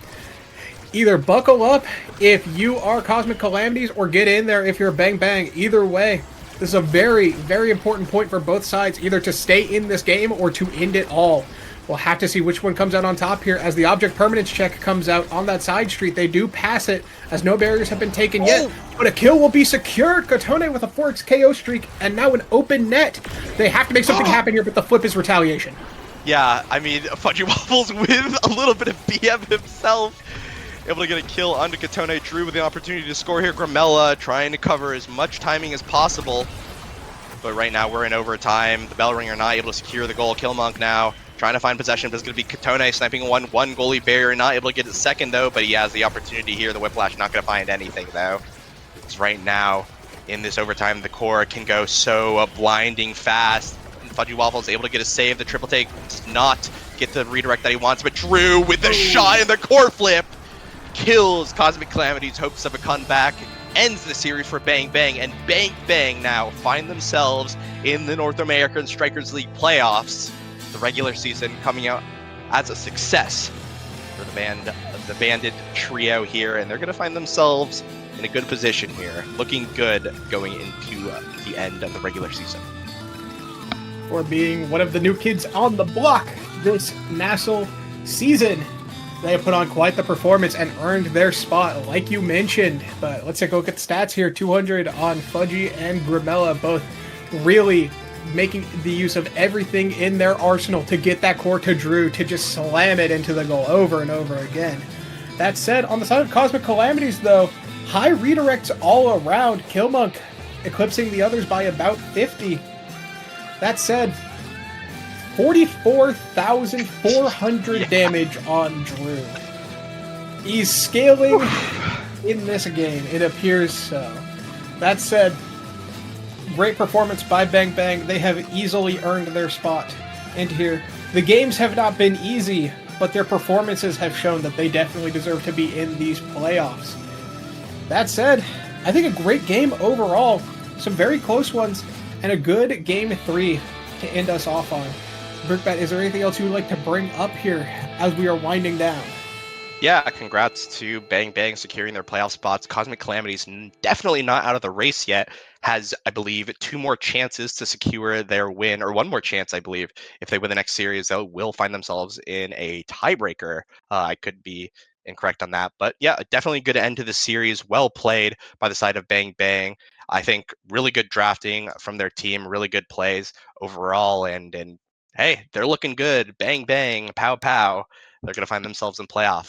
Either buckle up if you are Cosmic Calamities, or get in there if you're Bang Bang. Either way, this is a very, very important point for both sides, either to stay in this game or to end it all. We'll have to see which one comes out on top here as the object permanence check comes out on that side street. They do pass it as no barriers have been taken yet, but a kill will be secured. Kotone with a 4x KO streak and now an open net. They have to make something happen here, but the flip is retaliation. Yeah, I mean, Fudgy Waffles with a little bit of BM himself. Able to get a kill onto Kotone. Drew with the opportunity to score here. Grimella trying to cover as much timing as possible. But right now we're in overtime. The bell ringer not able to secure the goal. Killmonk now trying to find possession, but it's going to be Kotone sniping one goalie barrier. Not able to get it second, though, but he has the opportunity here. The Whiplash not going to find anything, though. It's right now in this overtime. The core can go so blinding fast. Fudgy Waffles able to get a save. The triple take does not get the redirect that he wants, but Drew with the shot and the core flip kills Cosmic Calamity's hopes of a comeback, ends the series for Bang Bang, and Bang Bang now find themselves in the North American Strikers League playoffs. The regular season coming out as a success for the banded trio here, and they're going to find themselves in a good position here, looking good going into the end of the regular season. For being one of the new kids on the block this NASL season, they have put on quite the performance and earned their spot, like you mentioned. But let's take a look at the stats here. 200 on Fudgy and Grimella, both really making the use of everything in their arsenal to get that core to Drew to just slam it into the goal over and over again. That said, on the side of Cosmic Calamities, though, high redirects all around. Killmonk eclipsing the others by about 50. That said, 44,400 damage on Drew. He's scaling in this game, it appears so. That said, great performance by Bang Bang. They have easily earned their spot end here. The games have not been easy, but their performances have shown that they definitely deserve to be in these playoffs. That said, I think a great game overall, some very close ones, and a good game 3 to end us off on. Brickbat, is there anything else you would like to bring up here as we are winding down? Yeah, congrats to Bang Bang securing their playoff spots. Cosmic Calamity's definitely not out of the race yet. Has, I believe, 2 more chances to secure their win, or 1 more chance, I believe. If they win the next series, they will find themselves in a tiebreaker. I could be incorrect on that. But yeah, definitely good end to the series. Well played by the side of Bang Bang. I think really good drafting from their team, really good plays overall. And hey, they're looking good. Bang Bang, pow pow. They're going to find themselves in playoff